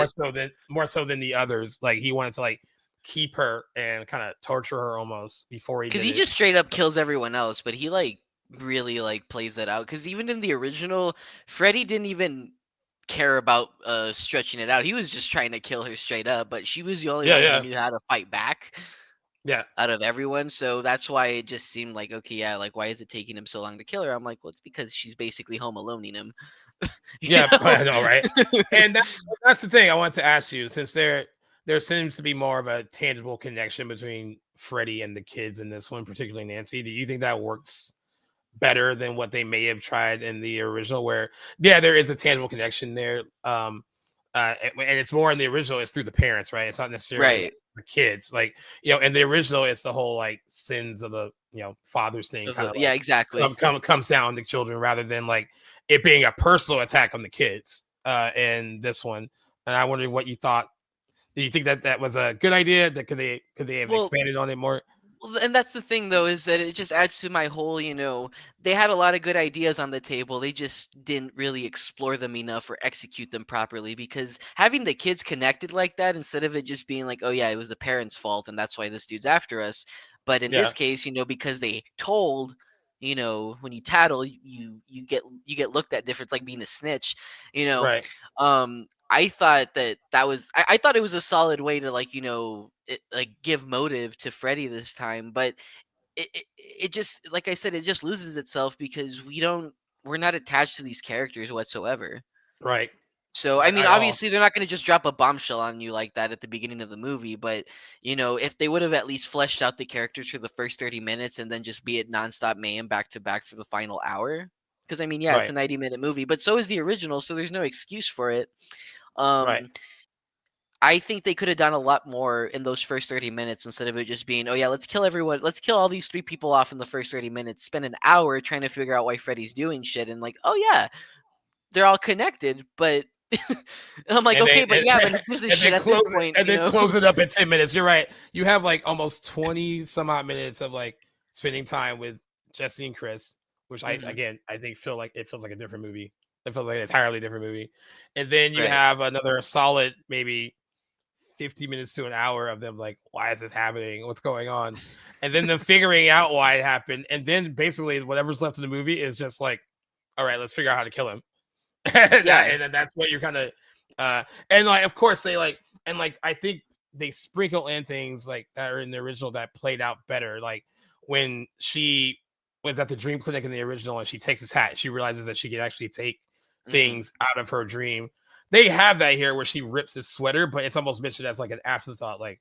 more so than the others like he wanted to like keep her and kind of torture her almost before he Because did he it. just straight up So, kills everyone else, but he like really like plays that out. Because even in the original, Freddy didn't even care about stretching it out. He was just trying to kill her straight up, but she was the only yeah, one who yeah, knew how to fight back yeah, out of everyone. So that's why it just seemed like, okay, yeah, like why is it taking him so long to kill her? I'm like, well, it's because she's basically home aloneing him. you yeah. know? I know, right? And that's the thing I want to ask you, since there seems to be more of a tangible connection between Freddie and the kids in this one, particularly Nancy. Do you think that works better than what they may have tried in the original? Where yeah, there is a tangible connection there. And it's more in the original. It's through the parents, right? It's not necessarily like Right. the kids. Like in the original, it's the whole like sins of the fathers thing, Of kind the of yeah, like exactly. comes down on the children rather than like it being a personal attack on the kids in this one. And I wondered what you thought. Do you think that that was a good idea? That could they have Well, expanded on it more? and that's the thing though, is that it just adds to my whole, they had a lot of good ideas on the table. They just didn't really explore them enough or execute them properly because having the kids connected like that instead of it just being like, oh yeah, it was the parents' fault and that's why this dude's after us. But in Yeah, this case, because they told, when you tattle, you get looked at different, it's like being a snitch, you know. right. I thought that was I thought it was a solid way to like like give motive to Freddy this time, but it just like I said, it just loses itself because we're not attached to these characters whatsoever. Right. So I Not mean, at all. obviously they're not going to just drop a bombshell on you like that at the beginning of the movie, but if they would have at least fleshed out the characters for the first 30 minutes and then just be it nonstop mayhem back to back for the final hour, because I mean, yeah, it's a Right. 90-minute movie, but so is the original, so there's no excuse for it. Right. Um, I think they could have done a lot more in those first 30 minutes instead of it just being, oh yeah, let's kill everyone, let's kill all these three people off in the first 30 minutes, spend an hour trying to figure out why Freddy's doing shit, and like, oh yeah, they're all connected, but I'm like, And okay, then but yeah, but who gives a and shit then at this close it point, and you then know? close it up in 10 minutes. You're right. You have like almost 20 some odd minutes of like spending time with Jesse and Chris, which I Hmm. again I think feel like it feels like a different movie. It feels like an entirely different movie. And then you Right. have another solid maybe 50 minutes to an hour of them like, why is this happening? What's going on? And then them figuring out why it happened. And then basically whatever's left in the movie is just like, all right, let's figure out how to kill him. Yeah. And then that's what you're kind of and like of course they like and like I think they sprinkle in things like that are in the original that played out better. Like when she was at the dream clinic in the original and she takes his hat, she realizes that she can actually take Hmm. things out of her dream. They have that here where she rips his sweater, but it's almost mentioned as like an afterthought. Like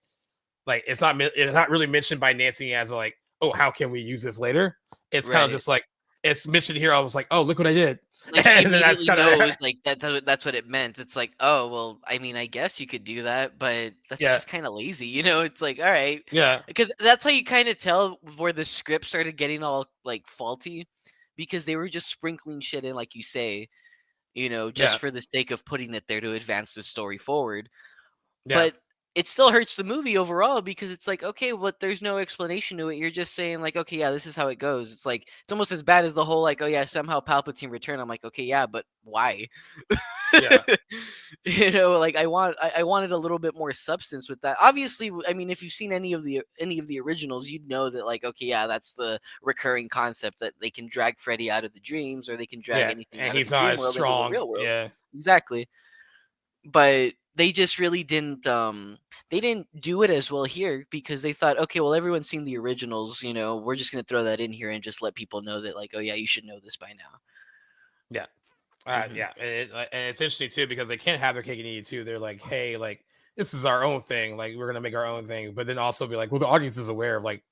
it's not really mentioned by Nancy as like, oh, how can we use this later? It's kind of Right. just like it's mentioned here. I was like, oh, look what I did, Like she and then that's immediately kind of knows like that's what it meant. It's like, oh well, I mean, I guess you could do that, but that's yeah, just kind of lazy, you know? It's like, all right, yeah, because that's how you kind of tell where the script started getting all like faulty, because they were just sprinkling shit in, like you say, just yeah, for the sake of putting it there to advance the story forward. yeah, But it still hurts the movie overall because it's like, okay, but there's no explanation to it. You're just saying like, okay, yeah, this is how it goes. It's like it's almost as bad as the whole like, oh yeah, somehow Palpatine returned. I'm like, okay, yeah, but why? yeah, Like I wanted a little bit more substance with that. Obviously, I mean, if you've seen any of the originals, you'd know that like, okay, yeah, that's the recurring concept that they can drag Freddy out of the dreams or they can drag yeah. anything And out of he's the not dream as world into the strong. real world. Yeah, Exactly. But they just really didn't they didn't do it as well here because they thought, okay, well everyone's seen the originals, we're just going to throw that in here and just let people know that like, oh yeah, you should know this by now. yeah. Hmm. Yeah, and it's interesting too because they can't have their cake and eat it too. They're like, hey, like this is our own thing. Like we're gonna make our own thing, but then also be like, well, the audience is aware of like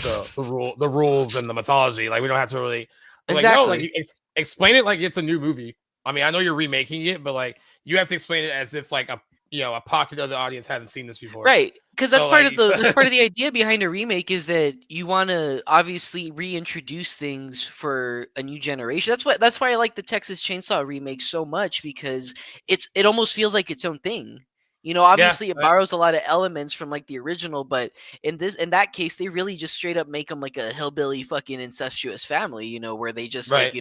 the rules and the mythology. Like we don't have to really like no, like Exactly. you explain it like it's a new movie. I mean, I know you're remaking it, but like you have to explain it as if like a pocket of the audience hasn't seen this before. Right, because So like, that's part of the idea behind a remake is that you want to obviously reintroduce things for a new generation. That's why I like the Texas Chainsaw remake so much because it almost feels like its own thing. yeah, Obviously it borrows a lot of elements from like the original, but in that case they really just straight up make them like a hillbilly fucking incestuous family, where they just like, right,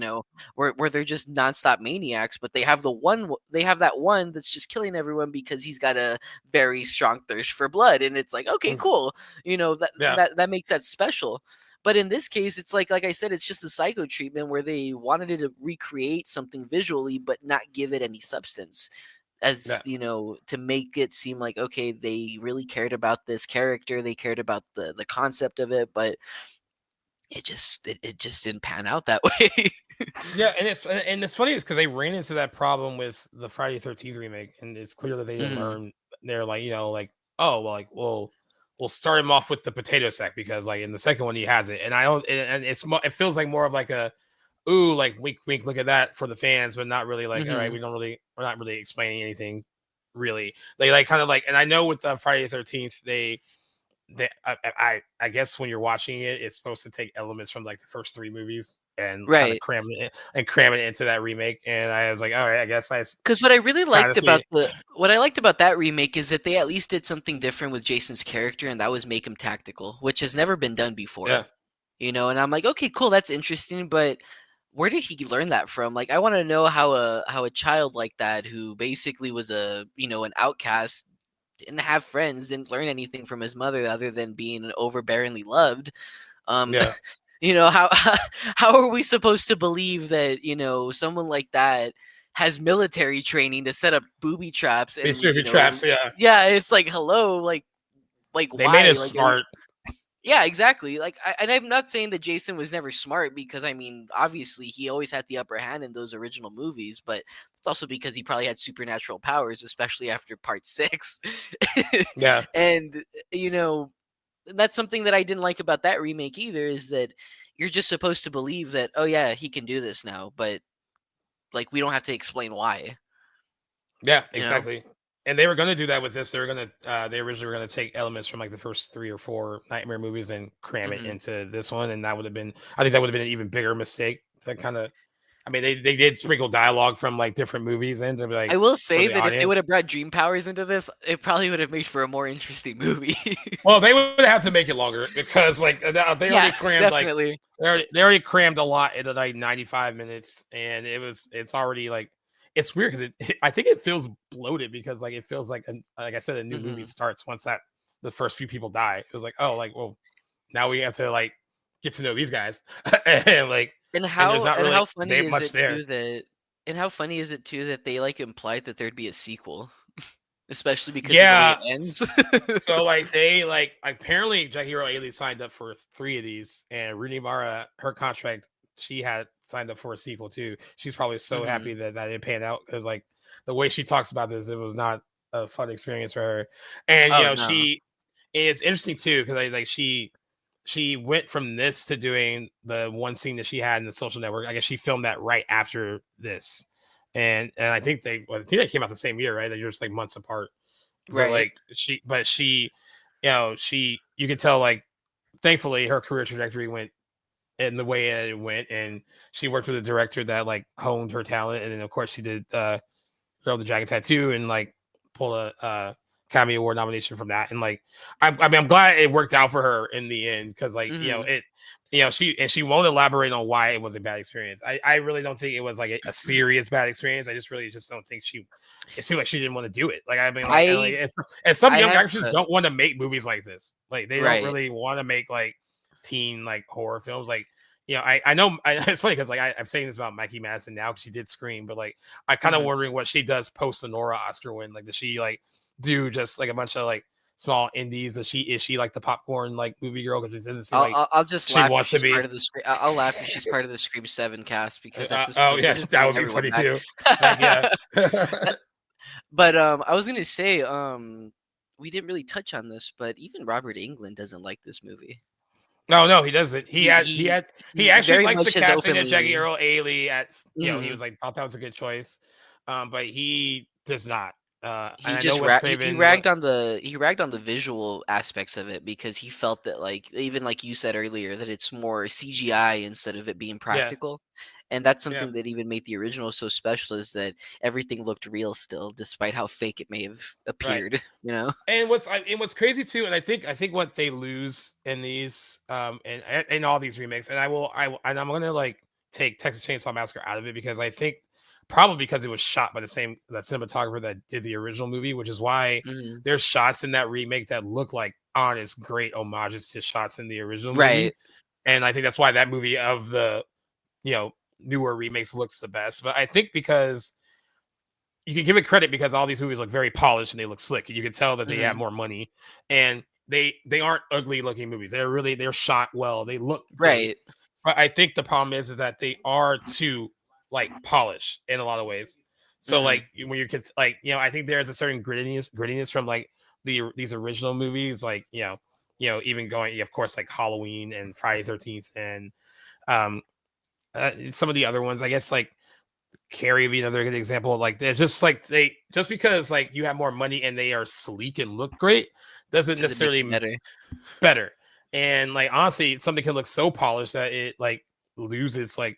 where they're just nonstop maniacs, but they have that one that's just killing everyone because he's got a very strong thirst for blood, and it's like, okay, mm, cool, that yeah, that makes that special. But in this case it's like I said, it's just a psycho treatment where they wanted to recreate something visually but not give it any substance, as yeah. to make it seem like, okay, they really cared about this character, they cared about the concept of it, but it just didn't pan out that way. Yeah, and it's funny is because they ran into that problem with the Friday 13th remake, and it's clear that they didn't Hmm. learn. They're like, like, oh, well, like, we'll start him off with the potato sack because, like, in the second one he has it, and I don't, and it feels like more of like a, ooh, like wink, wink, look at that for the fans, but not really like, all right, Hmm. we're not really explaining anything, really. They like kind of like, and I know with the Friday 13th I guess when you're watching it, it's supposed to take elements from like the first three movies and kind of Right. cram it into that remake. And I was like, all right, I guess I Because what I really kind liked of see about it. that remake is that they at least did something different with Jason's character, and that was make him tactical, which has never been done before. Yeah, And I'm like, okay, cool, that's interesting, but where did he learn that from? Like, I want to know how a child like that, who basically was an outcast, didn't have friends, didn't learn anything from his mother other than being overbearingly loved. Um, yeah. how how are we supposed to believe that someone like that has military training to set up booby traps They and should be traps. Yeah, yeah, it's like, hello, like they made why, it like, are you, smart. yeah, exactly. Like, and I'm not saying that Jason was never smart, because I mean, obviously, he always had the upper hand in those original movies, but it's also because he probably had supernatural powers, especially after Part 6. Yeah, And you know, that's something that I didn't like about that remake either, is that you're just supposed to believe that, oh yeah, he can do this now, but like we don't have to explain why. Yeah, You know? exactly. And they were going to do that with this. They were going to they originally were going to take elements from like the first 3 or 4 Nightmare movies and cram it Hmm. into this one, and that would have been, I think that would have been an even bigger mistake to kind of. I mean, they did sprinkle dialogue from like different movies in to be I like will for say the that if they audience. would have brought dream powers into this, it probably would have made for a more interesting movie. Well, they would have to make it longer because like they Yeah, already crammed like definitely. they already crammed a lot into like 95 minutes, and it's already like it's weird because I think it feels bloated because like it feels like like I said, a new movie Hmm. starts once that the first few people die. It was like, oh, like, well, now we have to like get to know these guys and like, and there's not And really how funny is much it there. too that and how funny is it too that they like implied that there'd be a sequel, especially because of the way Yeah. it ends. So like they like apparently Jackie Earl Haley signed up for 3 of these, and Rooney Mara, her contract, she had signed up for a sequel too. She's probably so happy Hmm. that that didn't pan out because like the way she talks about this, it was not a fun experience for her. And Oh no. she is interesting too because I like she went from this to doing the one scene that she had in The Social Network. I guess she filmed that right after this, and I think they came out the same year, right? They're just like months apart. But Right. like she, you can tell like thankfully her career trajectory went in the way it went, and she worked with a director that like honed her talent, and then of course she did Girl with the Dragon Tattoo and like pulled a Academy Award nomination from that. And like, I mean, I'm glad it worked out for her in the end because like Hmm. she won't elaborate on why it was a bad experience. I really don't think it was like a serious bad experience. I just really just don't think she. It seemed like she didn't want to do it. Like I mean, like I and some I young had actors don't want to make movies like this. Like they don't right. really want to make like teen like horror films. Like I know it's funny because like I'm saying this about Mikey Madison now because she did Scream, but like I kind of Hmm. wondering what she does post Sonora Oscar win. Like, does she like do just like a bunch of like small indies? Is she like the popcorn like movie girl? Because it doesn't seem like I'll just she laugh if wants to she's part be. of the I'll laugh if she's part of the Scream 7 cast because at this Oh point they're yeah, just that bringing would be everyone funny back. too. Like yeah. But I was gonna say we didn't really touch on this, but even Robert Englund doesn't like this movie. No, he doesn't. He He had he he had he he actually very liked the much has casting of Jackie openly. Earl Haley at he Mhm. was like thought that was a good choice. But he does not. And He I know just Wes he Craven. ragged on the visual aspects of it because he felt that like even like you said earlier that it's more CGI instead of it being Yeah, practical. And that's yeah, something that even made the original so special is that everything looked real still, despite how fake it may have right. appeared, you know? And what's crazy too, and I think what they lose in these and in all these remakes, and and I'm gonna like take Texas Chainsaw Massacre out of it because I think probably because it was shot by the same that cinematographer that did the original movie, which is why Mhm. there's shots in that remake that look like honest great homages to shots in the original movie, Right. and I think that's why that movie of the you know newer remakes looks the best. But I think because you can give it credit because all these movies look very polished and they look slick. And you can tell that they have Mhm. more money, and they aren't ugly looking movies. They're shot well. They look great. Right. But I think the problem is that they are too like polished in a lot of ways. So like Mhm. when you can like I think there's a certain grittiness from like these original movies, like even going of course like Halloween and Friday 13th and um some of the other ones. I guess like Carrie would be another good example. Like they're just like they just because like you have more money and they are sleek and look great doesn't Does it make necessarily it better? better. And like honestly, something can look so polished that it like loses like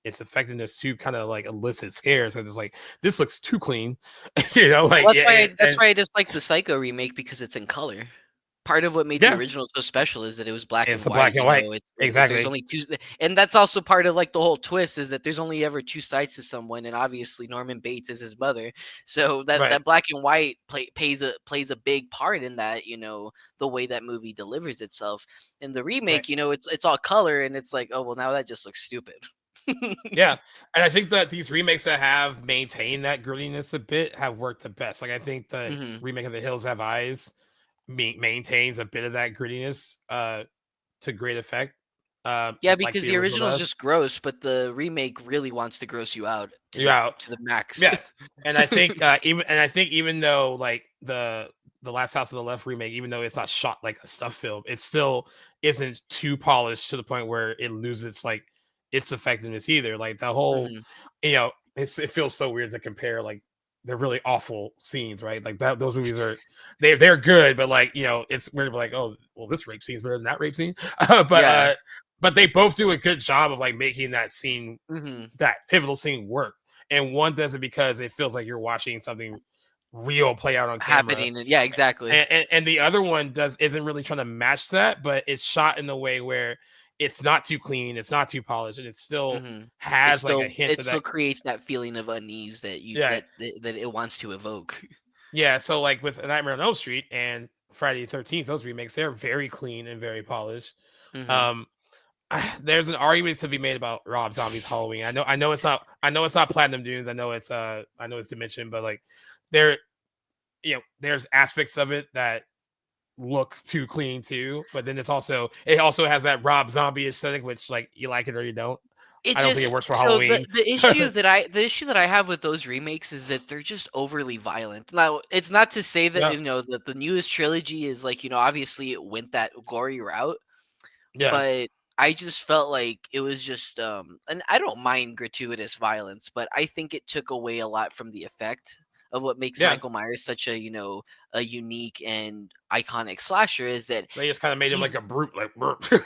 its effectiveness to kind of like elicit scares. And it's like this looks too clean, Well, like that's and why I dislike the Psycho remake because it's in color. Part of what made the yeah, original so special is that it was black it's and the black white, and you white know, there's exactly only 2 and that's also part of, like, the whole twist is that there's only ever 2 sides to someone, and obviously Norman Bates is his mother, so right that black and white plays a big part in that, the way that movie delivers itself. In the right. remake, it's all color, and it's like, "Oh, well, now that just looks stupid." Yeah, and I think that these remakes that have maintained that grittiness a bit have worked the best. Like I think the Mhm. remake of The Hills Have Eyes maintains a bit of that grittiness to great effect, Yeah, like because the the original original is does. just gross, but the remake really wants to gross you out Yeah, to the max. yeah, and I think even though like the Last House on the Left remake, even though it's not shot like a stuff film, it's still isn't too polished to the point where it loses like its effectiveness either. Like the whole, Mhm. it feels so weird to compare like they're really awful scenes, right? Like that those movies are they're good, but like it's weird to be like, oh, well, this rape scene is better than that rape scene. but Yeah. uh, but they both do a good job of like making that scene, Mhm. that pivotal scene, work. And one does it because it feels like you're watching something real play out on camera, Happening, and yeah, exactly. and the other one isn't really trying to match that, but it's shot in a way where it's not too clean, it's not too polished, and it still Mhm. has like a hint It of still that. creates that feeling of unease that Yeah, that it wants to evoke. yeah. So like with Nightmare on Elm Street and Friday the 13th, those remakes, they're very clean and very polished. Mhm. Um, there's an argument to be made about Rob Zombie's Halloween. I know it's not Platinum Dunes. I know it's Dimension, but like there, there's aspects of it that look too clean too. But then it also has that Rob Zombie aesthetic, which like you like it or you don't. It I don't think it just works for so Halloween. the issue that I have with those remakes is that they're just overly violent. Now, it's not to say that, Yeah, that the newest trilogy is like, obviously it went that gory route, yeah, but I just felt like it was just and I don't mind gratuitous violence, but I think it took away a lot from the effect of what makes yeah. Michael Myers such a, a unique and iconic slasher is that They just kind of made him like he's a brute, like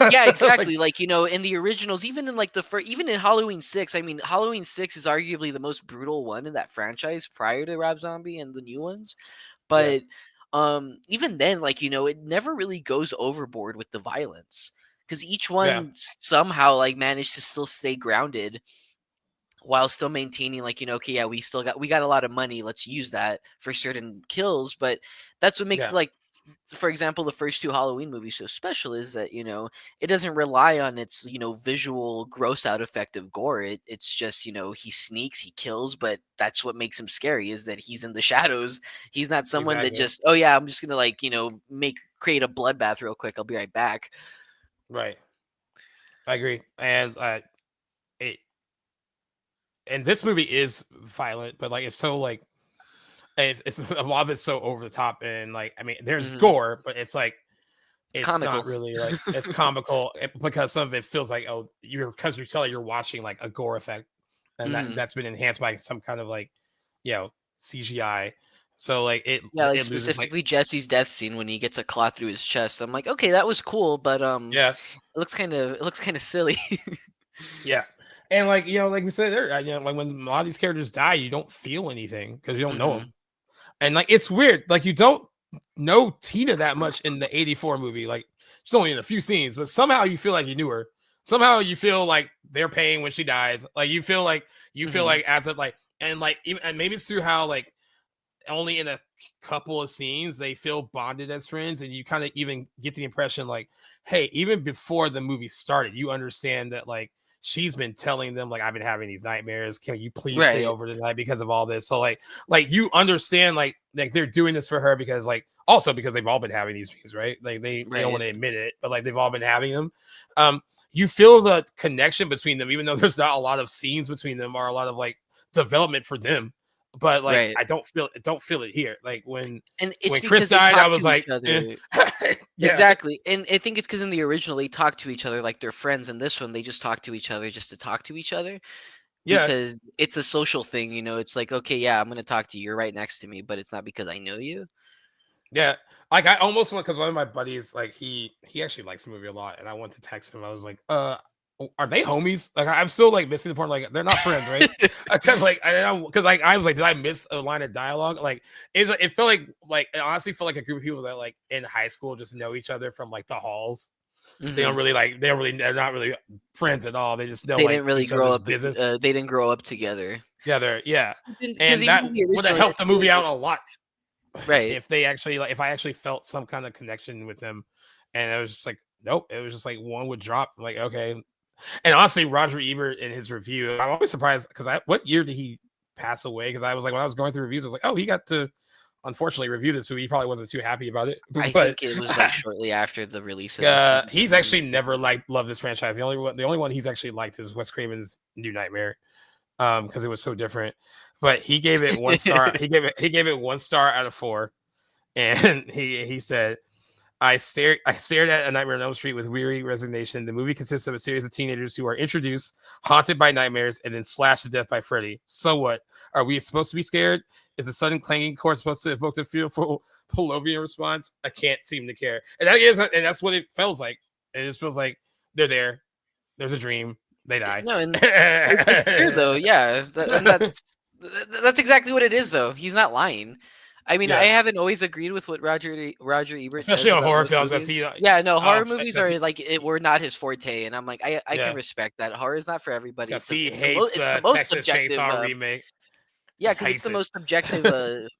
yeah, like exactly. Like, in the originals, even in like even in Halloween 6, I mean, Halloween 6 is arguably the most brutal one in that franchise prior to Rob Zombie and the new ones. yeah, But even then, like, it never really goes overboard with the violence because each yeah, one somehow like managed to still stay grounded while still maintaining, like, okay, yeah, we got a lot of money, let's use that for certain kills. But that's what makes, yeah, like, for example, the first two Halloween movies so special is that, it doesn't rely on its, visual gross out effect of gore. It's just, he sneaks, he kills, but that's what makes him scary is that he's in the shadows. He's not someone that exactly, just, oh yeah, I'm just gonna, like, create a bloodbath real quick, I'll be right back. right. I agree, it and this movie is violent, but like it's so like it's a lot of it's so over the top, and like I mean, there's Hmm. gore, but it's like It's it's not comical. really like it's comical because some of it feels like, oh, because you're telling you're watching like a gore effect, and that Hmm. that's been enhanced by some kind of like you know CGI. So like it Yeah, like it loses like specifically Jesse's death scene when he gets a claw through his chest. I'm like, okay, that was cool, but yeah, it looks kind of silly. yeah. And like like we said there, like when a lot of these characters die, you don't feel anything because you don't know them. Hmm. And like it's weird, like you don't know Tina that much in the '84 movie. Like she's only in a few scenes, but somehow you feel like you knew her. Somehow you feel like they're paying when she dies. Like you feel like Hmm. as of like and like even and maybe it's through how like only in a couple of scenes they feel bonded as friends, and you kind of even get the impression like, hey, even before the movie started, you understand that like she's been telling them like I've been having these nightmares. Can you please stay Right, over tonight because of all this? So like you understand like they're doing this for her because like also because they've all been having these dreams, right? Like they don't right, want to admit it, but like they've all been having them. Um, you feel the connection between them, even though there's not a lot of scenes between them or a lot of like development for them, but like right. I don't feel it here. Like when And it's when Chris because they died, I talk was to each like, eh. other. Yeah, Exactly. And I think it's because in the original they talk to each other like they're friends. In this one, they just talk to each other just to talk to each other yeah, because it's a social thing. It's like, okay, yeah, I'm gonna talk to you. You're right next to me, but it's not because I know you. yeah. Like I almost went because one of my buddies, like he actually likes the movie a lot, and I went to text him. I was like, are they homies? Like I'm still like missing the point. Like they're not friends, right? Because like because like I was like, did I miss a line of dialogue? Like it felt like it honestly felt like a group of people that like in high school just know each other from like the halls. Hmm. They're not really friends at all. They just know They like didn't really each grow other's up. business. They didn't grow up together. Yeah, Because and even that in the would have original, helped the movie out a lot right. if they actually like if I actually felt some kind of connection with them, and it was just like nope, it was just like one would drop like okay, and honestly, Roger Ebert in his review, I'm always surprised because what year did he pass away? Because I was like when I was going through reviews, I was like oh he got to unfortunately review this movie. He probably wasn't too happy about it, I but think it was like shortly after the release of this he's movie. actually never loved this franchise. The only one he's actually liked is Wes Craven's New Nightmare, because it was so different. But he gave it 1 star. He gave it 1 star out of 4, and he said I stared at A Nightmare on Elm Street with weary resignation. The movie consists of a series of teenagers who are introduced, haunted by nightmares, and then slashed to death by Freddy. So what? Are we supposed to be scared? Is the sudden clanging chord supposed to evoke the fearful Pavlovian response? I can't seem to care. And that's what it feels like. It just feels like they're there. There's a dream. They die. No, and it's true though. Yeah, and that's exactly what it is though. He's not lying. I mean, I Yeah, haven't always agreed with what Roger Ebert especially says on about horror most films. That's movies. he. Yeah, no, horror movies Because are like it were not his forte, and I'm like, I can yeah, respect that. Horror is not for everybody. because he hates It's the most Texas subjective. Chainsaw remake. Yeah, because it's Hates the it. most subjective.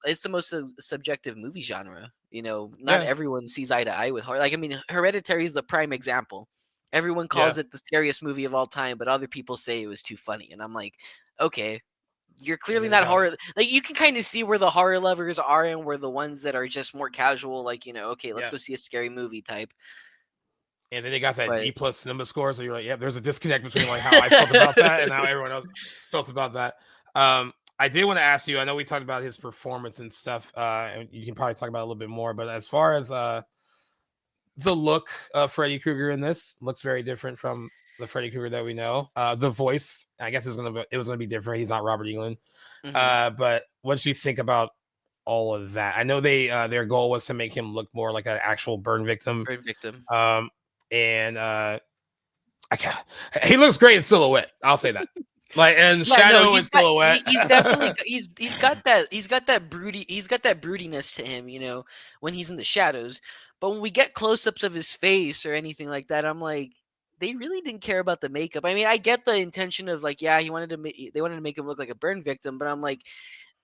It's the most subjective movie genre. You know, not Yeah, everyone sees eye to eye with horror. Like, I mean, Hereditary is the prime example. Everyone yeah, calls it the scariest movie of all time, but other people say it was too funny, and I'm like, okay, you're and clearly then they not got horror. Like, you can kind of see where the horror lovers are and where the ones that are just more casual, like, okay, let's yeah, go see a scary movie type. and then they got that But D+ cinema score. So you're like, yeah, there's a disconnect between like how I felt about that and how everyone else felt about that. I did want to ask you. I know we talked about his performance and stuff, and you can probably talk about it a little bit more. But as far as the look of Freddy Krueger in this looks very different from the Freddy Krueger that we know. The voice, I guess it was gonna be different. He's not Robert Englund. mhm, But what did you think about all of that? I know their goal was to make him look more like an actual burn victim. Bird Victim. Um, and I can't, he looks great in silhouette. I'll say that. Like in Yeah, no, shadow and silhouette. he's definitely he's got that broodiness to him, when he's in the shadows. But when we get close-ups of his face or anything like that, I'm like, they really didn't care about the makeup. I mean, I get the intention of like, yeah, they wanted to make him look like a burn victim, but I'm like,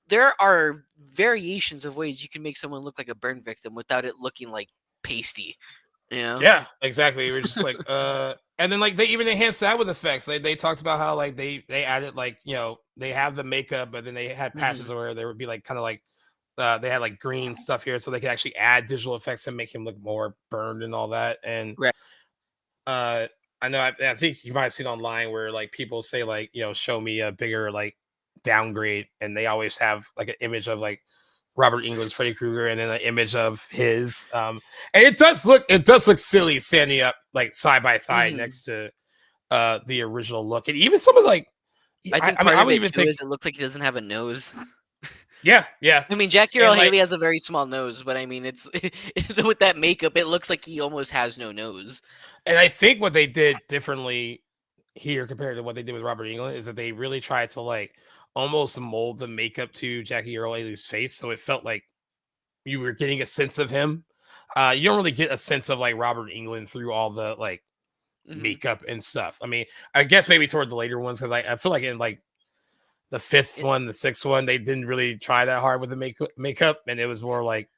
there are variations of ways you can make someone look like a burn victim without it looking like pasty, you know? Yeah, exactly. We're just like, and then like they even enhanced that with effects. They talked about how like they added like they have the makeup, but then they had patches Mhm. where there would be like kind of like they had like green stuff here, so they could actually add digital effects and make him look more burned and all that. And Right. uh, I know I think you might have seen online where like people say like show me a bigger like downgrade, and they always have like an image of like Robert Englund's Freddy Krueger and then an image of his. And it does look silly standing up like side by side Mhm. next to the original look, and even some of like I think I mean part I of would it even too think is it looks like he doesn't have a nose. yeah, I mean, Jackie and Earl like Haley has a very small nose, but I mean, it's with that makeup, it looks like he almost has no nose. and I think what they did differently here compared to what they did with Robert Englund is that they really tried to like almost mold the makeup to Jackie Earl Haley's face, so it felt like you were getting a sense of him. You don't really get a sense of like Robert Englund through all the like Mhm. makeup and stuff. I mean, I guess maybe toward the later ones because I feel like in like the fifth It one, the sixth one, they didn't really try that hard with the makeup, and it was more like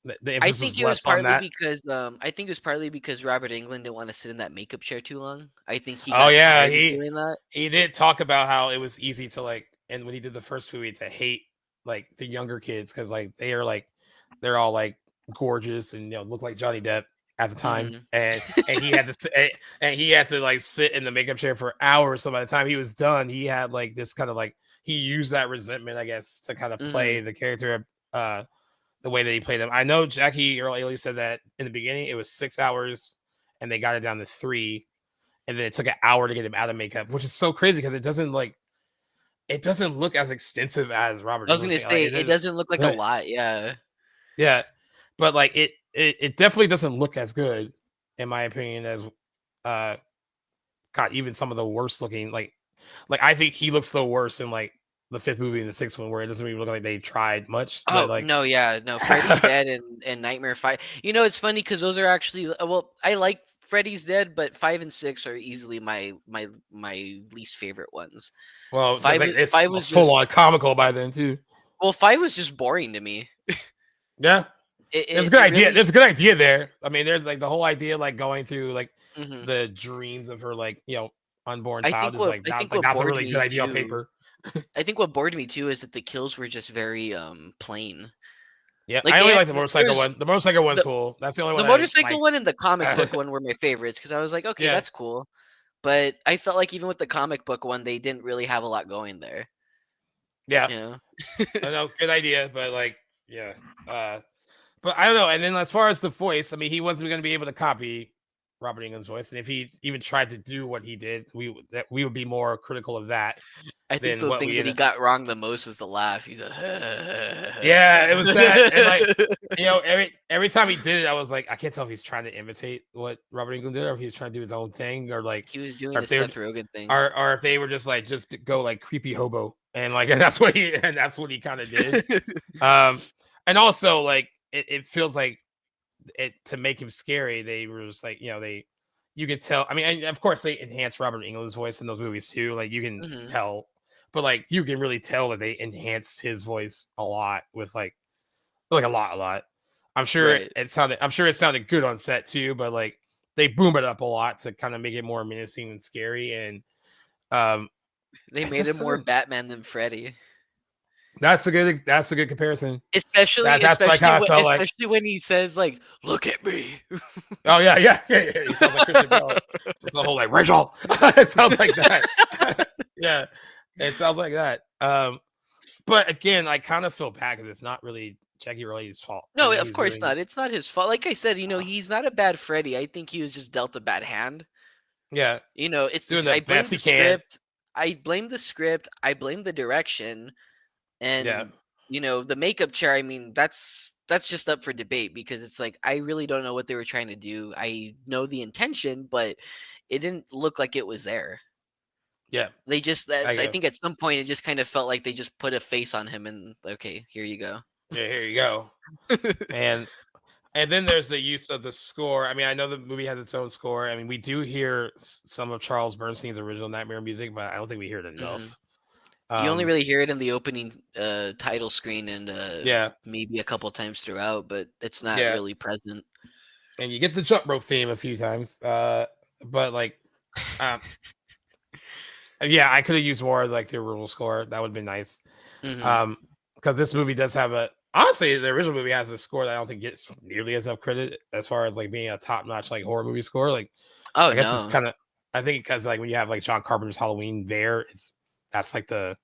the emphasis was less on that. I think it was partly because Robert Englund didn't wanna sit in that makeup chair too long. I think he Oh got yeah, tired of he doing that. he did talk about how it was easy to like, and when he did the first movie to hate like the younger kids because like they're all like gorgeous and look like Johnny Depp at the time, Mhm. and he had to and he had to like sit in the makeup chair for hours. So by the time he was done, he had like this kind of like he used that resentment, I guess, to kind of play Mhm. the character the way that he played him. I know Jackie Earl Haley said that in the beginning it was 6 hours, and they got it down to 3, and then it took an hour to get him out of makeup, which is so crazy because it doesn't look as extensive as Robert I was Englund's gonna thing. Like say, it it doesn't, doesn't look like a lot, yeah. yeah, but like it definitely doesn't look as good, in my opinion, as uh God, even some of the worst looking like I think he looks the worst in like the fifth movie and the sixth one where it doesn't even look like they tried much, but Oh, like no, yeah, no, Freddy's Dead and Nightmare 5. It's funny because those are actually well, I like Freddy's Dead, but 5 and 6 are easily my least favorite ones. well because 5 like, it's 5 was full just on comical by then too. 5 was just boring to me. Yeah, It there's a it good it idea. really There's a good idea there. I mean, there's like the whole idea, like going through like Mhm. the dreams of her, like unborn I child think is what like I that. think Like what that's a bored really good me idea on too paper. I think what bored me too is that the kills were just very, plain. Yeah, Like, I they only had like the motorcycle there's one. The motorcycle one's the cool. That's the only the one I motorcycle like. one and the comic book one were my favorites because I was like, "Okay, Yeah, that's cool." But I felt like even with the comic book one, they didn't really have a lot going there, yeah. you know? I know, good idea, but like, yeah. Uh, But I don't know. And then as far as the voice, I mean, he wasn't going to be able to copy Robert England's voice, and if he even tried to do what he did, we would be more critical of that I think than the what thing we that he had. got wrong the most was the laugh. He's like, Yeah, it was that, and like every time he did it, I was like, I can't tell if he's trying to imitate what Robert England did, or if he was trying to do his own thing, or like, he was doing or the if they were, Seth Rogen thing. or if they were just to go like creepy hobo, and like, and that's what he kind of did. And also like it feels like it to make him scary. They were just like, you could tell. I mean, and of course they enhanced Robert England's voice in those movies too. Like you can tell, but like you can really tell that they enhanced his voice a lot with like a lot. I'm sure Right. it sounded good on set too, but like they boom it up a lot to kind of make it more menacing and scary. And they made him more Batman than Freddy. That's a good comparison. Especially That's what I kind of felt like. Especially when he says like, "Look at me." Oh yeah. He sounds like Christian Bale. It's the whole like Rachel. It sounds like that. Yeah, it sounds like that. But again, I kind of feel bad because it's not really Jackie Earle's fault. No, of course not. It's not his fault. Like I said, he's not a bad Freddy. I think he was just dealt a bad hand. Yeah, It's doing I the blame best the he can. script. I blame the script. I blame the direction, and the makeup chair. I mean, that's just up for debate because it's like I really don't know what they were trying to do. I know the intention, but it didn't look like it was there. Yeah, they just I think at some point it just kind of felt like they just put a face on him and okay, here you go. Yeah, here you go. and then there's the use of the score. I mean, I know the movie has its own score. I mean, we do hear some of Charles Bernstein's original Nightmare music, but I don't think we hear it enough. You only really hear it in the opening title screen and maybe a couple times throughout, but it's not really present. And you get the jump rope theme a few times, but like, yeah, I could have used more of like the original score. That would have been nice. Because this movie does have honestly, the original movie has a score that I don't think gets nearly as enough credit as far as like being a top notch like horror movie score. Like, I guess it's kind of, I think because like when you have like John Carpenter's Halloween there, that's like the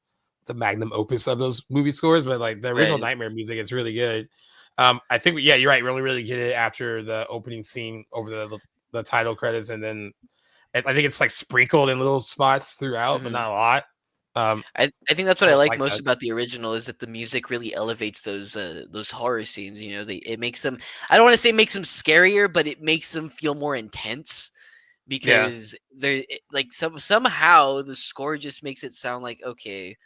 magnum opus of those movie scores. But like the original Nightmare music, it's really good. I think you're right. Really get it after the opening scene over the title credits, and then I think it's like sprinkled in little spots throughout, but not a lot. I think that's what I like most about the original is that the music really elevates those horror scenes. It makes them, I don't want to say makes them scarier, but it makes them feel more intense because they're like somehow the score just makes it sound like okay.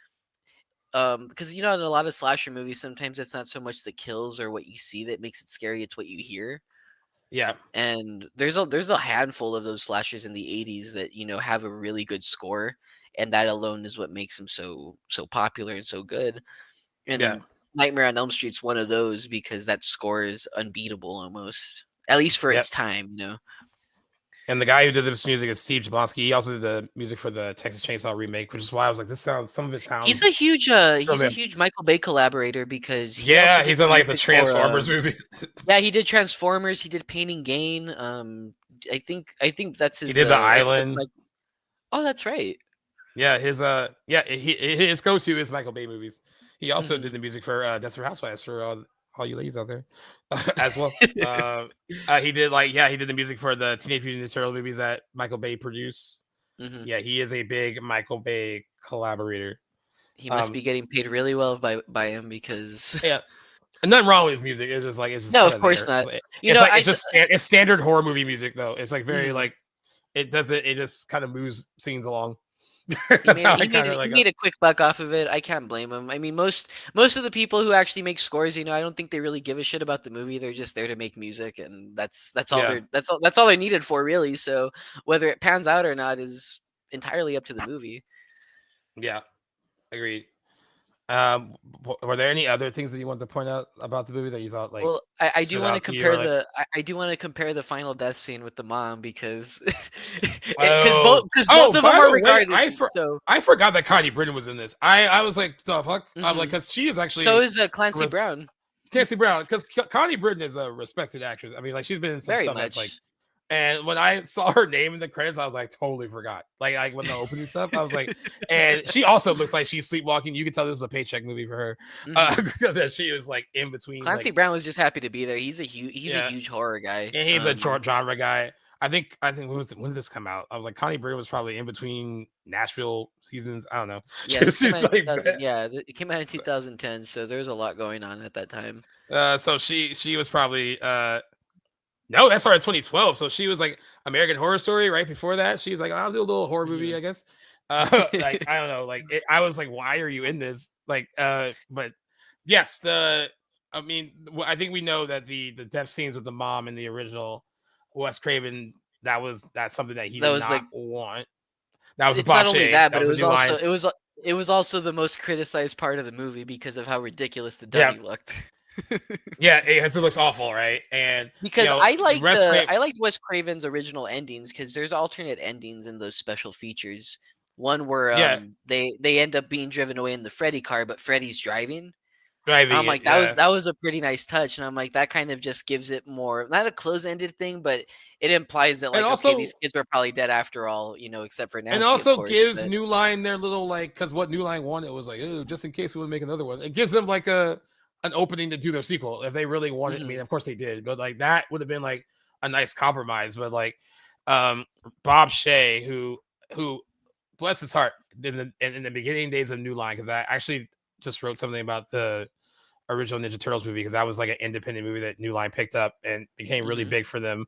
Because in a lot of slasher movies, sometimes it's not so much the kills or what you see that makes it scary; it's what you hear. Yeah, and there's a handful of those slashers in the 80s that have a really good score, and that alone is what makes them so popular and so good. And Nightmare on Elm Street's one of those because that score is unbeatable almost, at least for its time. And the guy who did this music is Steve Jablonsky. He also did the music for the Texas Chainsaw remake, which is why I was like, some of it sounds. He's a huge Michael Bay collaborator because he's in like the Transformers movie. Yeah, he did Transformers. He did Pain and Gain. I think that's his. He did The Island. Oh, that's right. Yeah, his go-to is Michael Bay movies. He also did the music for Desperate Housewives for all you ladies out there as well. He did the music for the Teenage Mutant Ninja Turtle movies that Michael Bay produced. Yeah, he is a big Michael Bay collaborator. He must be getting paid really well by him because and nothing wrong with his music. It's just no, of course not. It's standard horror movie music though. It's like very like it just kind of moves scenes along. He made a quick buck off of it. I can't blame him. I mean, most of the people who actually make scores, I don't think they really give a shit about the movie. They're just there to make music, and that's all they're needed for, really. So whether it pans out or not is entirely up to the movie. Yeah, agreed. Were there any other things that you wanted to point out about the movie that you thought like? Well, I do want to compare the final death scene with the mom because both of them are regarded. I forgot that Connie Britton was in this. I was like, the fuck? I'm like, because she is actually so is Clancy Brown. Clancy Brown, because Connie Britton is a respected actress. I mean, like she's been in some stuff that's like And when I saw her name in the credits, I was like, totally forgot. Like when the opening stuff, I was like, and she also looks like she's sleepwalking. You can tell this was a paycheck movie for her. That she was like in between. Clancy Like, Brown was just happy to be there. He's a yeah, huge horror guy. and he's a short genre guy. I think when did this come out? I was like, Connie Britton was probably in between Nashville seasons. I don't know. Yeah, this came She's out in like, 2000, yeah, it came out in 2010, so there's a lot going on at that time. so she was probably no, that started 2012. So she was like American Horror Story right before that. She was like, I'll do a little horror movie, I guess. Like I don't know, like I was like, why are you in this? Like, but yes, I mean, I think we know that the death scenes with the mom in the original Wes Craven, that's something that he That did was not like want. That was a it's not only botche. that, That but was a New Lines. it was also the most criticized part of the movie because of how ridiculous the Yeah, dummy looked. yeah, it looks awful, right? And Because Wes Craven, I liked Wes Craven's original endings because there's alternate endings in those special features. One where yeah, they end up being driven away in the Freddy car, but Freddy's driving. driving I'm it, like yeah. that was a pretty nice touch, and I'm like that kind of just gives it more not a close-ended thing, but it implies that And like okay, these also, kids were probably dead after all, except for and Nancy, of also course. gives But New Line their little like, because what New Line wanted was like, oh, just in case we would make another one. It gives them like an opening to do their sequel if they really wanted. I mean, of course they did, but like that would have been like a nice compromise. But like, Bob Shea, who bless his heart, in the beginning days of New Line, because I actually just wrote something about the original Ninja Turtles movie because that was like an independent movie that New Line picked up and became really big for them.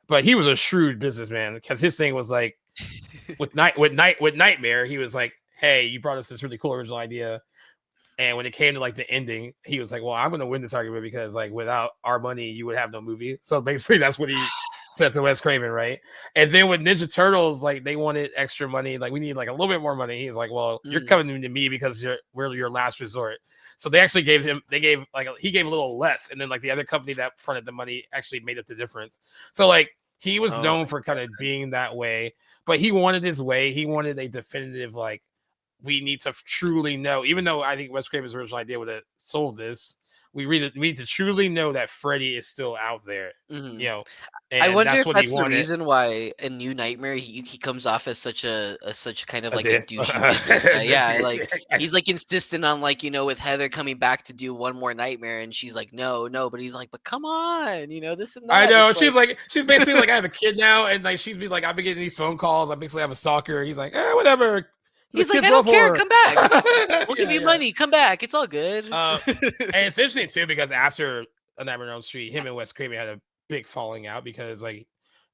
But he was a shrewd businessman because his thing was like with Nightmare, he was like, hey, you brought us this really cool original idea. And when it came to like the ending, he was like, well, I'm going to win this argument because like without our money, you would have no movie. So basically that's what he said to Wes Craven, right? And then with Ninja Turtles, like they wanted extra money. Like we need like a little bit more money. He's like, well, you're coming to me because we're your last resort. So they actually he gave a little less. And then like the other company that fronted the money actually made up the difference. So like he was known for kind of being that way, but he wanted his way. He wanted a definitive, like, we need to truly know, even though I think Wes Craven's original idea would have sold this, we need to truly know that Freddy is still out there, I and wonder that's if what he that's the wanted. reason why in New Nightmare he comes off as such kind of like a bit. douchey business guy. Yeah, like he's like insistent on like with Heather coming back to do one more Nightmare, and she's like no, but he's like, but come on, this and that. I know. It's She's basically like, I have a kid now, and like she's be like, I've been getting these phone calls. I basically have a stalker. And he's like, whatever. He's like, I don't care. Come back. We'll give you money. Come back. It's all good. And it's interesting too because after A Nightmare on Elm Street, him and Wes Craven had a big falling out because like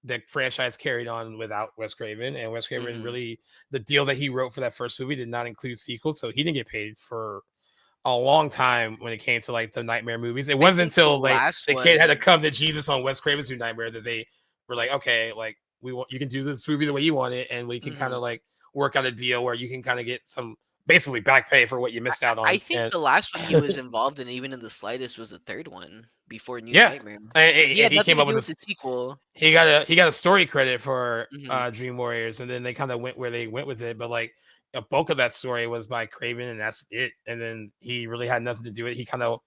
the franchise carried on without Wes Craven, and Wes Craven really, the deal that he wrote for that first movie did not include sequels, so he didn't get paid for a long time when it came to like the Nightmare movies. It wasn't until like the kid had to come to Jesus on Wes Craven's New Nightmare that they were like, okay, like you can do this movie the way you want it, and we can kind of like work out a deal where you can kind of get some basically back pay for what you missed out on. I think the last one he was involved in, even in the slightest, was the third one before New Nightmare. And he came up with the sequel. He got a story credit for Dream Warriors, and then they kind of went where they went with it. But like a bulk of that story was by Craven, and that's it. And then he really had nothing to do with it. He kind of,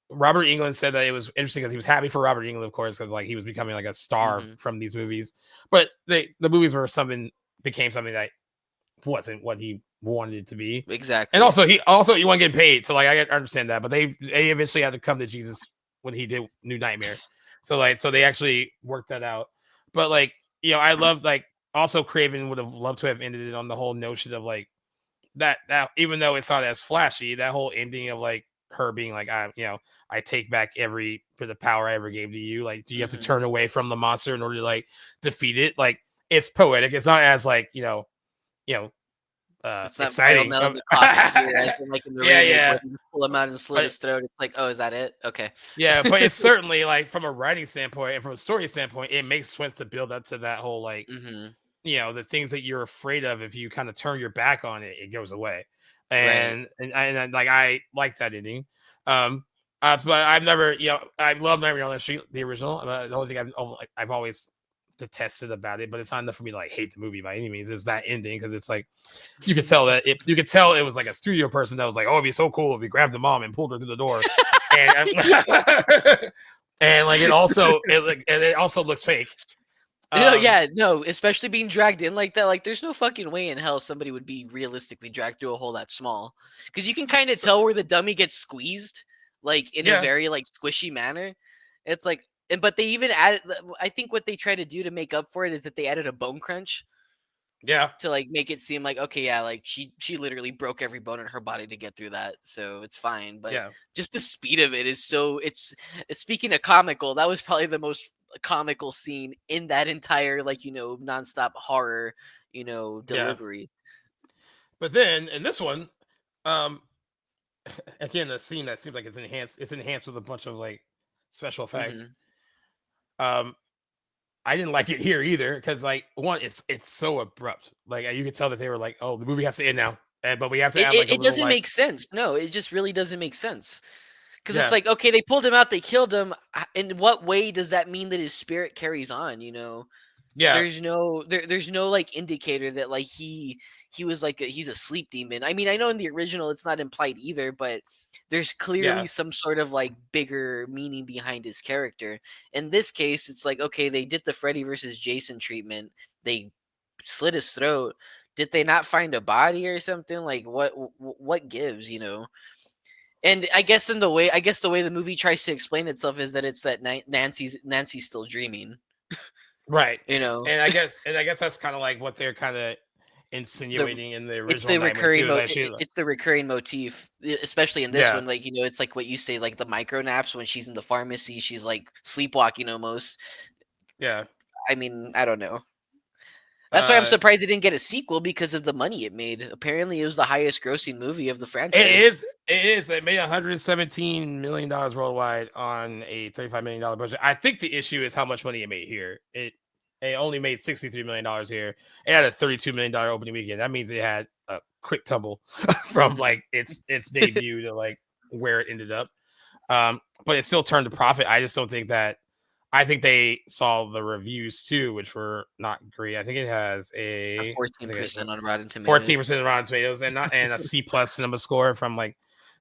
Robert Englund said that it was interesting because he was happy for Robert Englund, of course, because like he was becoming like a star from these movies. But the movies became something that wasn't what he wanted it to be. Exactly. And also he wasn't getting paid. So like I understand that, but they eventually had to come to Jesus when he did New Nightmare. So they actually worked that out. But like, I love like also Craven would have loved to have ended it on the whole notion of like that even though it's not as flashy, that whole ending of like her being like, I take back every bit of power I ever gave to you. Like, do you have to turn away from the monster in order to like defeat it? Like, it's poetic. It's not as like, it's exciting. Not like in the remake, pull him out and slit his throat. It's like, oh, is that it? Okay. Yeah, but it's certainly like from a writing standpoint and from a story standpoint, it makes sense to build up to that whole like, the things that you're afraid of. If you kind of turn your back on it, it goes away. And like I like that ending. But I've never, I love Nightmare on Elm Street, the original. The only thing I've always detested about it, but it's not enough for me to like hate the movie by any means, is that ending, because it's like you could tell it was like a studio person that was like, oh, it'd be so cool if we grabbed the mom and pulled her through the door. and like it also looks fake. No, Um, yeah, no, especially being dragged in like that. Like, there's no fucking way in hell somebody would be realistically dragged through a hole that small. Because you can kind of so, tell where the dummy gets squeezed, like in a yeah, very like squishy manner. It's like, and but they even added. I think what they try to do to make up for it is that they added a bone crunch yeah, to like make it seem like, okay, yeah, like she literally broke every bone in her body to get through that, so it's fine. But yeah, just the speed of it is so it's speaking of comical, that was probably the most comical scene in that entire, like, nonstop horror, yeah. delivery. But then in this one, um, again, a scene that seems like it's enhanced. It's enhanced with a bunch of like special effects. Hmm. Um, I didn't like it here either because like one, it's so abrupt. Like you could tell that they were like, oh, the movie has to end now, but we have to It, add like it a it little doesn't like make sense. No, it just really doesn't make sense. Because it's yeah, like, okay, they pulled him out, they killed him. In what way does that mean that his spirit carries on? yeah, There's no like indicator that like he was like he's a sleep demon. I mean, I know in the original it's not implied either, but there's yeah, clearly some sort of like bigger meaning behind his character. In this case, it's like, okay, they did the Freddy versus Jason treatment. They slit his throat. Did they not find a body or something? Like what gives? And I guess the way the movie tries to explain itself is that it's that Nancy's still dreaming. right. You know, And I guess that's kind of like what they're kind of the insinuating in the it's original the Nightmare recurring too. That she, it's the recurring motif, especially in this yeah, one. Like, it's like what you say, like the micro naps when she's in the pharmacy, she's like sleepwalking almost. yeah. I mean, I don't know. That's why I'm Uh, surprised it didn't get a sequel because of the money it made. Apparently, it was the highest grossing movie of the it franchise. is. It is. It made $117 million worldwide on a $35 million budget. I think the issue is how much money it made here. It only made $63 million here. It had a $32 million opening weekend. That means it had a quick tumble from Hmm. like its debut to like where it ended up. But it still turned a profit. I just don't think that. I think they saw the reviews too, which were not great. I think it has A a I think it has 14% on Rotten Tomatoes. 14% Rotten Tomatoes and a C plus cinema score from like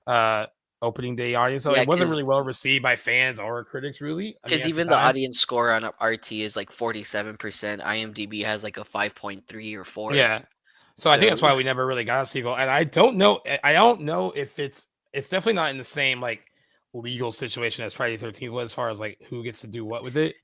uh opening day audience. So Yeah, it wasn't because really well received by fans or critics, really. I mean, because at the even the time. audience score on RT is like 47%. IMDb has like a 5.3 or 4. Yeah. So I think So that's why we never really got a sequel. And I don't know if it's definitely not in the same like legal situation as Friday the 13th was as far as like who gets to do what with it.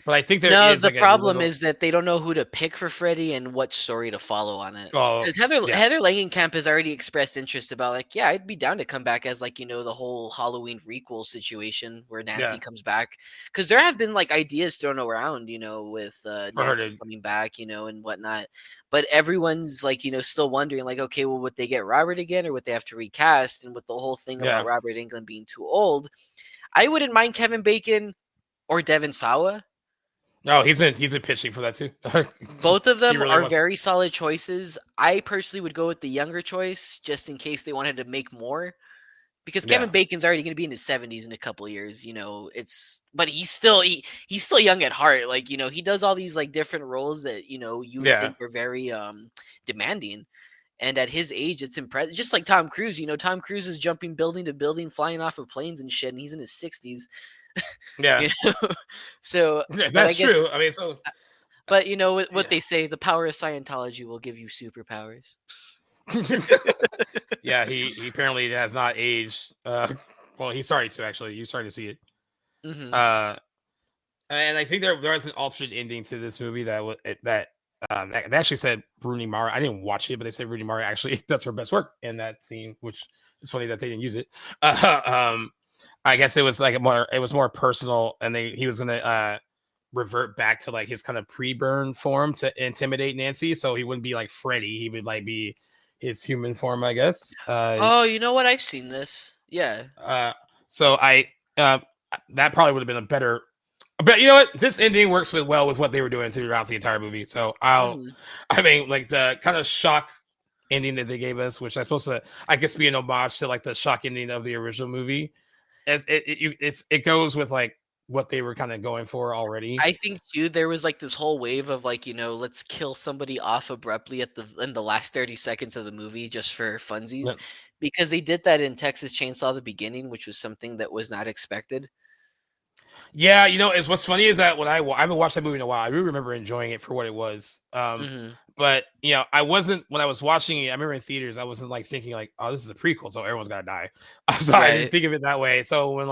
But I think there no, is the like a problem little is that they don't know who to pick for Freddy and what story to follow on it. oh Because Heather yeah. Heather Langenkamp has already expressed interest about, like, yeah, I'd be down to come back as, like, the whole Halloween requel situation where Nancy Yeah. comes back. Because there have been like ideas thrown around, with For her Nancy to coming back, and whatnot. But everyone's like, still wondering, like, okay, well, would they get Robert again or would they have to recast? And with the whole thing about yeah. Robert Englund being too old, I wouldn't mind Kevin Bacon or Devin Sawa. No, he's been pitching for that too. Both of He them really are wants very solid choices. I personally would go with the younger choice just in case they wanted to make more. Because yeah. Kevin Bacon's already going to be in his 70s in a couple of years, but he's still young at heart. Like, he does all these like different roles that, you would Yeah. think are very demanding. And at his age, it's impressive. Just like Tom Cruise, Tom Cruise is jumping building to building, flying off of planes and shit, and he's in his 60s. Yeah. You know? So, but I That's guess true. I mean, so But you know what yeah. they say, the power of Scientology will give you superpowers. Yeah, he apparently has not aged. Well, he's starting to actually. You're starting to see it. Hmm. Uh, and I think there was an alternate ending to this movie they actually said Rooney Mara. I didn't watch it, but they said Rooney Mara actually does her best work in that scene, which is funny that they didn't use it. Um, I guess it was like it was more personal, and he was gonna revert back to like his kind of pre-burn form to intimidate Nancy, so he wouldn't be like Freddy. He would like be his human form, I guess. Oh, you know what? I've seen this. Yeah. Uh, so uh, that probably would have been a better. But you know what? This ending works well with what they were doing throughout the entire movie. So Hmm. I mean, like the kind of shock ending that they gave us, which I supposed to, I guess, be an homage to like the shock ending of the original movie. As it goes with like what they were kind of going for already. I think too there was like this whole wave of like, let's kill somebody off abruptly in the last 30 seconds of the movie just for funsies. Yep. Because they did that in Texas Chainsaw the Beginning, which was something that was not expected. Yeah, it's what's funny is that when I haven't watched that movie in a while, I really remember enjoying it for what it was. Hmm. But I wasn't when I was watching it. I remember in theaters, I wasn't like thinking like, oh, this is a prequel, so everyone's gotta die. So I didn't Right. think of it that way. So when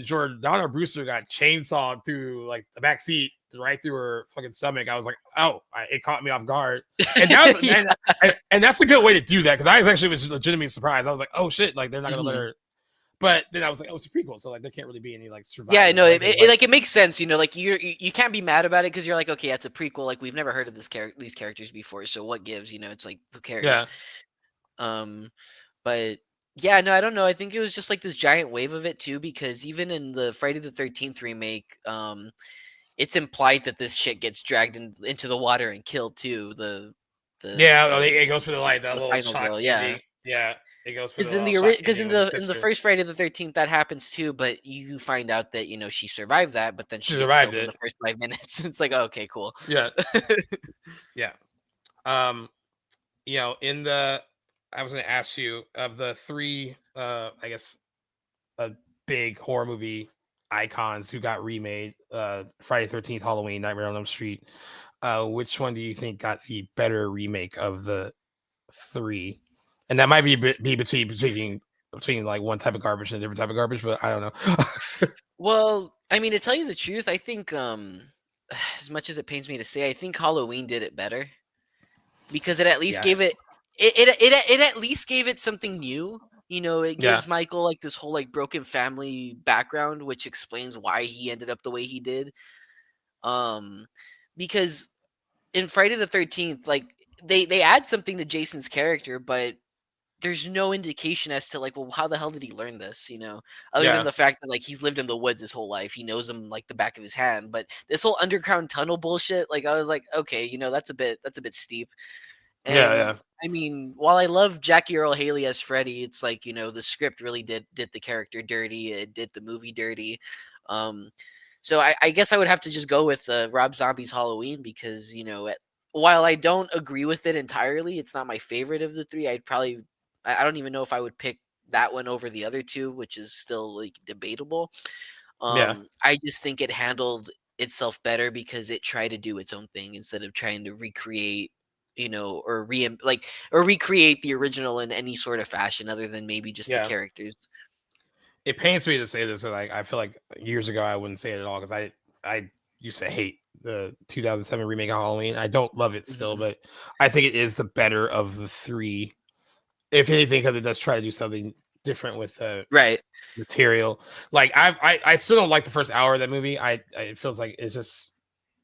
Jordana Brewster got chainsawed through like the back seat right through her fucking stomach, I was like, oh, it caught me off guard, and that was Yeah. and that's a good way to do that because I actually was legitimately surprised. I was like, oh shit, like they're not gonna let Hmm. her. But then I was like, oh, it's a prequel, so like there can't really be any like Yeah, survivors, no, right? Because like like it makes sense, like you can't be mad about it because you're like, okay, it's a prequel, like we've never heard of these characters before, so what gives, it's like who cares? yeah, Um, but yeah, no, I don't know. I think it was just like this giant wave of it too, because even in the Friday the 13th remake, it's implied that this shit gets dragged into the water and killed too. The yeah. the It goes for the like that the little final shock girl, yeah. ending. Yeah, it goes for the Because in little the shock because ending when he in kissed the her. first Friday the 13th that happens too, but you find out that she survived that, but then She she gets survived killed in the it. first 5 minutes. It's like, oh, okay, cool. Yeah, yeah. Um, in the I was going to ask you of the three, I guess, big horror movie icons who got remade, Friday 13th, Halloween, Nightmare on Elm Street. Which one do you think got the better remake of the three? And that might be between like one type of garbage and a different type of garbage, but I don't know. Well, I mean, to tell you the truth, I think as much as it pains me to say, I think Halloween did it better because it at least Yeah, gave it at least gave it something new. It yeah, gives Michael like this whole like broken family background, which explains why he ended up the way he did. Um, because in Friday the 13th, like they add something to Jason's character, but there's no indication as to like, well, how the hell did he learn this? Other than yeah, the fact that like he's lived in the woods his whole life, he knows them like the back of his hand. But this whole underground tunnel bullshit, like I was like, okay, that's a bit steep. yeah, And yeah, I mean, while I love Jackie Earl Haley as Freddy, it's like the script really did the character dirty. It did the movie dirty. Um, so I guess I would have to just go with Rob Zombie's Halloween because while I don't agree with it entirely, it's not my favorite of the three. I don't even know if I would pick that one over the other two, which is still like debatable. yeah, I just think it handled itself better because it tried to do its own thing instead of trying to recreate, or recreate the original in any sort of fashion other than maybe just the yeah. characters. It pains me to say this, and like I feel like years ago I wouldn't say it at all because I used to hate the 2007 remake of Halloween. I don't love it still, Hmm. but I think it is the better of the three. If anything, because it does try to do something different with the Right. material. Like I still don't like the first hour of that movie. It feels like it's just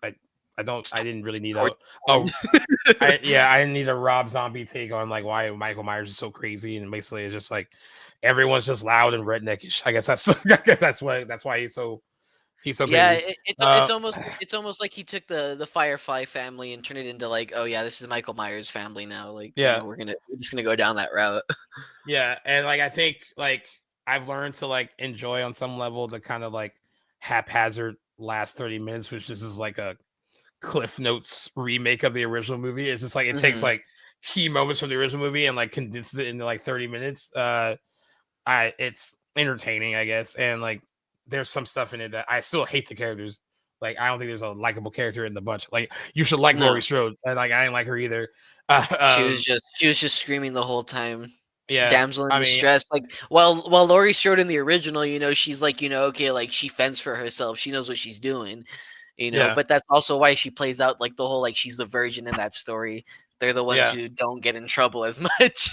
I I didn't really need Torture a porn. I didn't need a Rob Zombie take on like why Michael Myers is so crazy, and basically it's just like everyone's just loud and redneckish. I guess that's I guess that's why he's so Yeah, crazy. Uh it's almost like he took the Firefly family and turned it into like, oh yeah, this is Michael Myers' family now. Like, yeah. we're just gonna go down that route. Yeah, and like I think like I've learned to like enjoy on some level the kind of like haphazard last 30 minutes, which this is like a Cliff Notes remake of the original movie. It's just like it takes Hmm. like key moments from the original movie and like condenses it into like 30 minutes. I It's entertaining, I guess, and like there's some stuff in it that I still hate the characters. Like I don't think there's a likable character in the bunch. Like you should like Laurie No, Strode, and like I didn't like her either. she was just screaming the whole time. Yeah, Damsel in I mean, distress. Like while Laurie Strode in the original, she's like, okay, like she fends for herself. She knows what she's doing. yeah, But that's also why she plays out like the whole like she's the virgin in that story. They're the ones yeah. who don't get in trouble as much.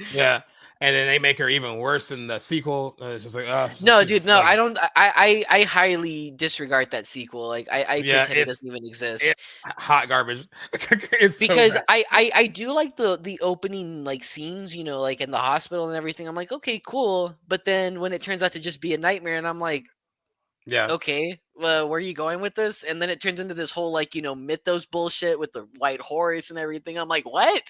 Yeah, and then they make her even worse in the sequel. It's just like, oh, No, dude, she's no, like, I don't. I highly disregard that sequel. Like, I yeah, pretend it doesn't even exist it's hot garbage. It's so because bad. I do like the opening like scenes, like in the hospital and everything. I'm like, okay, cool. But then when it turns out to just be a nightmare, and I'm like, Yeah, okay, where are you going with this? And then it turns into this whole like mythos bullshit with the white horse and everything. I'm like, what?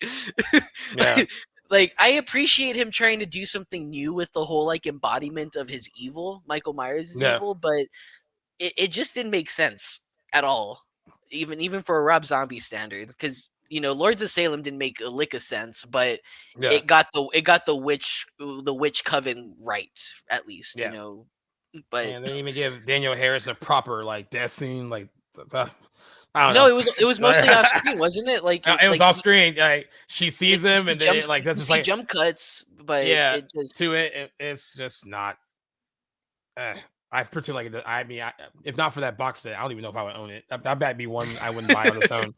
yeah, Like I appreciate him trying to do something new with the whole like embodiment of his evil, Michael Myers' is yeah, evil, but it just didn't make sense at all, even for a Rob Zombie standard. Because Lords of Salem didn't make a lick of sense, but yeah, it got the witch coven right at least. yeah. But And they didn't even give Daniel Harris a proper like death scene. Like I don't no, know. it was mostly off screen, wasn't it? It was off screen. Like she sees him, you and then like that's you just see like jump cuts, but yeah. it just To it's just not. I pretend like I mean, if not for that box set, I don't even know if I would own it. That would be one I wouldn't buy on its own.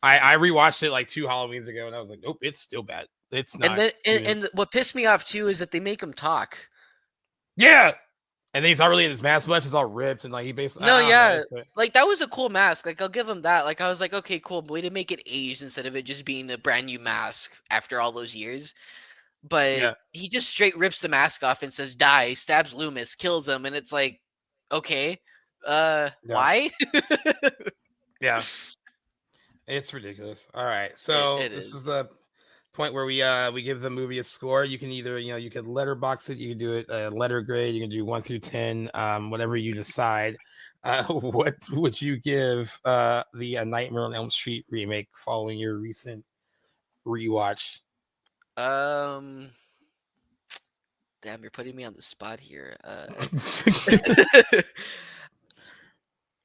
I rewatched it like 2 Halloweens ago, and I was like, nope, it's still bad. It's and not then even. and what pissed me off too is that they make him talk. Yeah, and then he's not really in his mask much. It's all ripped, and like he basically, No, I don't know. yeah. Like that was a cool mask. Like I'll give him that. Like I was like, okay, cool. Way to make it aged instead of it just being a brand new mask after all those years. But Yeah, he just straight rips the mask off and says die, stabs Loomis, kills him, and it's like, okay, yeah, why? yeah. It's ridiculous. All right, so It this is is. the point where we give the movie a score. You can either you can letterbox it, you can do it letter grade, you can do 1 through 10, whatever you decide. What would you give the Nightmare on Elm Street remake following your recent rewatch? Um Damn, you're putting me on the spot here. I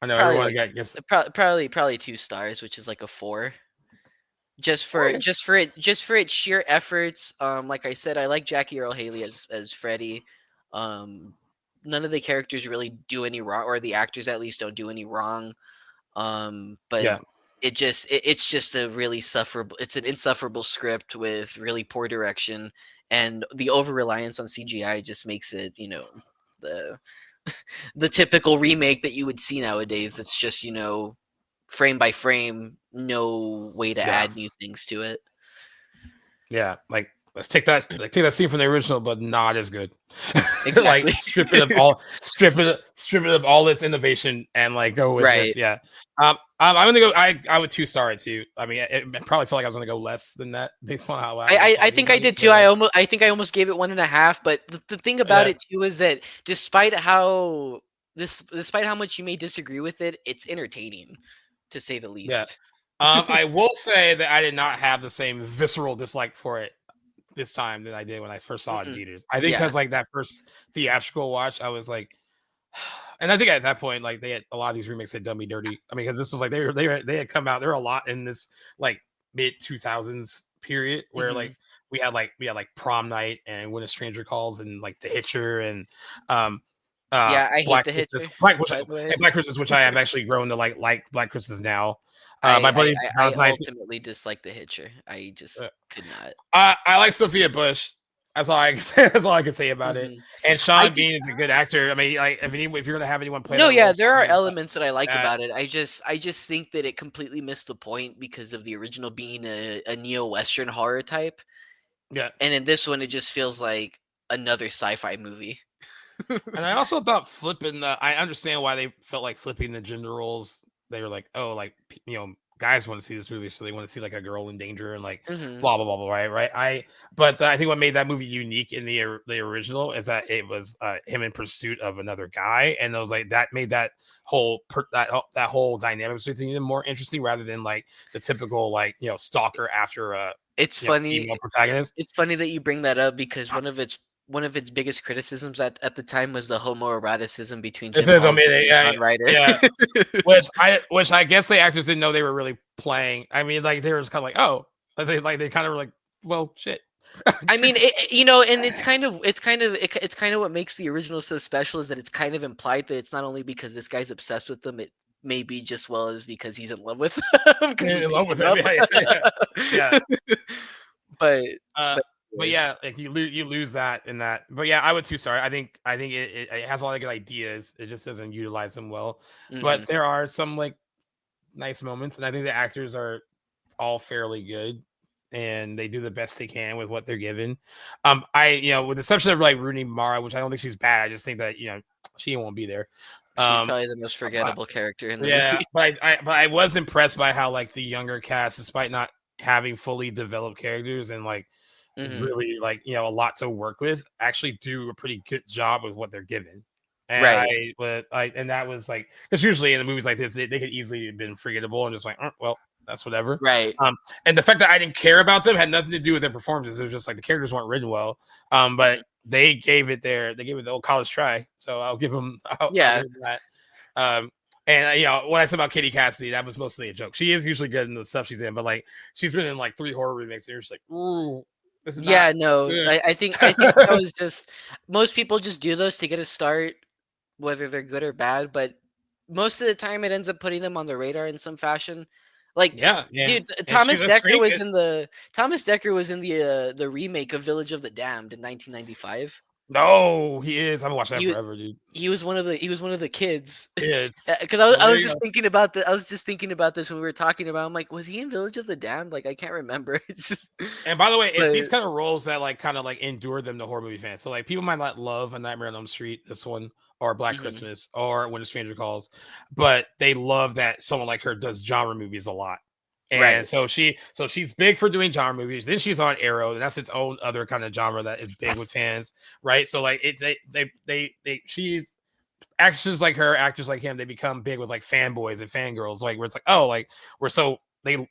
know Probably everyone like got guess. probably 2 stars, which is like a 4. Okay. Just for its sheer efforts. Like I said, I like Jackie Earl Haley as Freddy. Um, None of the characters really do any wrong, or the actors at least don't do any wrong. But Yeah, it's just a really sufferable. It's an insufferable script with really poor direction, and the over reliance on CGI just makes it, the the typical remake that you would see nowadays. It's just, frame by frame, no way to yeah, add new things to it. yeah. Like let's take that scene from the original, but not as good. Like Exactly. strip it of all its innovation and like go with Right. this. Yeah. I'm gonna go. I would 2 star it too. I mean, it probably felt like I was gonna go less than that based on how I was I talking think I about it. did too. I think I almost gave it 1.5. But the thing about Yeah, it too is that despite how much you may disagree with it, it's entertaining, to say the yeah. least. I will say that I did not have the same visceral dislike for it this time than I did when I first saw it in Mhm. theaters. I think Yeah. because like that first theatrical watch, I was like, and I think at that point, like they had a lot of these remakes had done me dirty. I mean, because this was like they had come out. There were a lot in this like mid 2000s period where Mhm. like we had like Prom Night and When a Stranger Calls and like The Hitcher and um Yeah, I hate Black the Christmas, Hitcher, by the way. Black Christmas, which I have actually grown to like Black Christmas now. My I I buddy I I Valentine's. ultimately dislike the Hitcher. I just could not. I like Sophia Bush. That's all I can say. That's all I can say about it. Mhm. And I Sean just Bean is a good actor. I mean, like if you're gonna have anyone play No, that yeah, role, there are Sean Bean. elements that I like Uh, about it. I just think that it completely missed the point because of the original being a neo-Western horror type. yeah, And in this one, it just feels like another sci-fi movie. and I also thought flipping the. I understand why they felt like flipping the gender roles. They were like, oh, like guys want to see this movie, so they want to see like a girl in danger and like Mhm. blah blah blah blah. Right. But I think what made that movie unique in the original is that it was him in pursuit of another guy, and it was like that made that that whole dynamic between them more interesting rather than like the typical like stalker after a It's funny female protagonist. it's funny that you bring that up because one of its biggest criticisms at the time was the homoeroticism between It Jim says, I Halpert mean, and yeah, John Ryder. yeah. Which I guess the actors didn't know they were really playing. I mean, like they were just kind of like, oh, they kind of were like, well, shit. I mean, and it's kind of what makes the original so special is that it's kind of implied that it's not only because this guy's obsessed with them, it may be just well as because he's in love with them because he In beat love with them him. up. Yeah, yeah, yeah. but Uh, but but anyways, yeah, like you lose that in that. But yeah, I would too. Sorry, I think it has a lot of good ideas. It just doesn't utilize them well. But mhm. there are some like nice moments, and I think the actors are all fairly good, and they do the best they can with what they're given. I with the exception of like Rooney Mara, which I don't think she's bad. I just think that she won't be there. She's Um, probably the most but forgettable character in the yeah, movie. but I was impressed by how like the younger cast, despite not having fully developed characters and like Mhm. really like a lot to work with, actually do a pretty good job with what they're given. And Right. and that was like because usually in the movies like this, they could easily have been forgettable and just like, well. That's whatever. Right. And the fact that I didn't care about them had nothing to do with their performances. It was just like the characters weren't written well. But Mhm. they gave it the old college try. So I'll give them I'll Yeah. give them that. Um, and when I said about Katie Cassidy, that was mostly a joke. She is usually good in the stuff she's in, but like she's been in like 3 horror remakes, and you're just like, ooh, this is not Yeah, no. good. I think that was just most people just do those to get a start, whether they're good or bad, but most of the time it ends up putting them on the radar in some fashion. Like, Yeah. dude, And she's a streak. Thomas Dekker was in the remake of Village of the Damned in 1995. No, he is. I haven't watched that He forever, dude. he was one of the kids. Yeah, it's Because well, I there was you just go. thinking about I was just thinking about this when we were talking about. I'm like, was he in Village of the Damned? Like, I can't remember. It's just, And by the way, it's but these kind of roles that like kind of like endure them to horror movie fans. So like people might not love A Nightmare on Elm Street, this one, or Black mhm, Christmas, or When a Stranger Calls, but they love that someone like her does genre movies a lot. And right, so she's big for doing genre movies. Then she's on Arrow, and that's its own other kind of genre that is big with fans, right? So like it's they she's actors like her, actors like him, they become big with like fanboys and fangirls, like where it's like, oh, like we're so they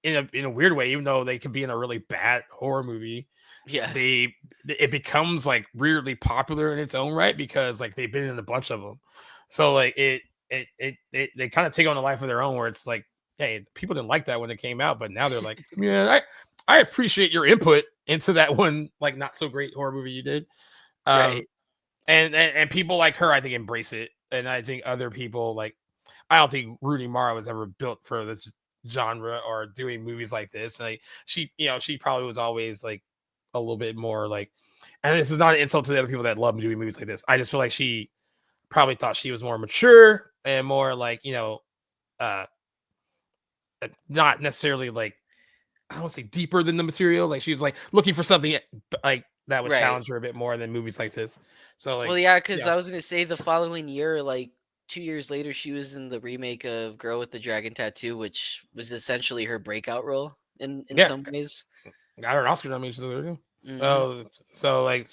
in a weird way, even though they can be in a really bad horror movie, yeah, they it becomes like weirdly popular in its own right because like they've been in a bunch of them. So like they kind of take on a life of their own where it's like, hey, people didn't like that when it came out, but now they're like, yeah, I appreciate your input into that one like not so great horror movie you did. Um right. and people like her, I think, embrace it. And I think other people like I don't think Rooney Mara was ever built for this genre or doing movies like this. Like she probably was always like a little bit more like, and this is not an insult to the other people that love doing movies like this. I just feel like she probably thought she was more mature and more like, uh, not necessarily like, I don't want to say deeper than the material. Like she was like looking for something like that would Right. challenge her a bit more than movies like this. So Well, like, yeah, because yeah, I was gonna say the following year, like 2 years later, she was in the remake of Girl with the Dragon Tattoo, which was essentially her breakout role in yeah, some ways. got her an Oscar nomination. Hmm. Oh, so like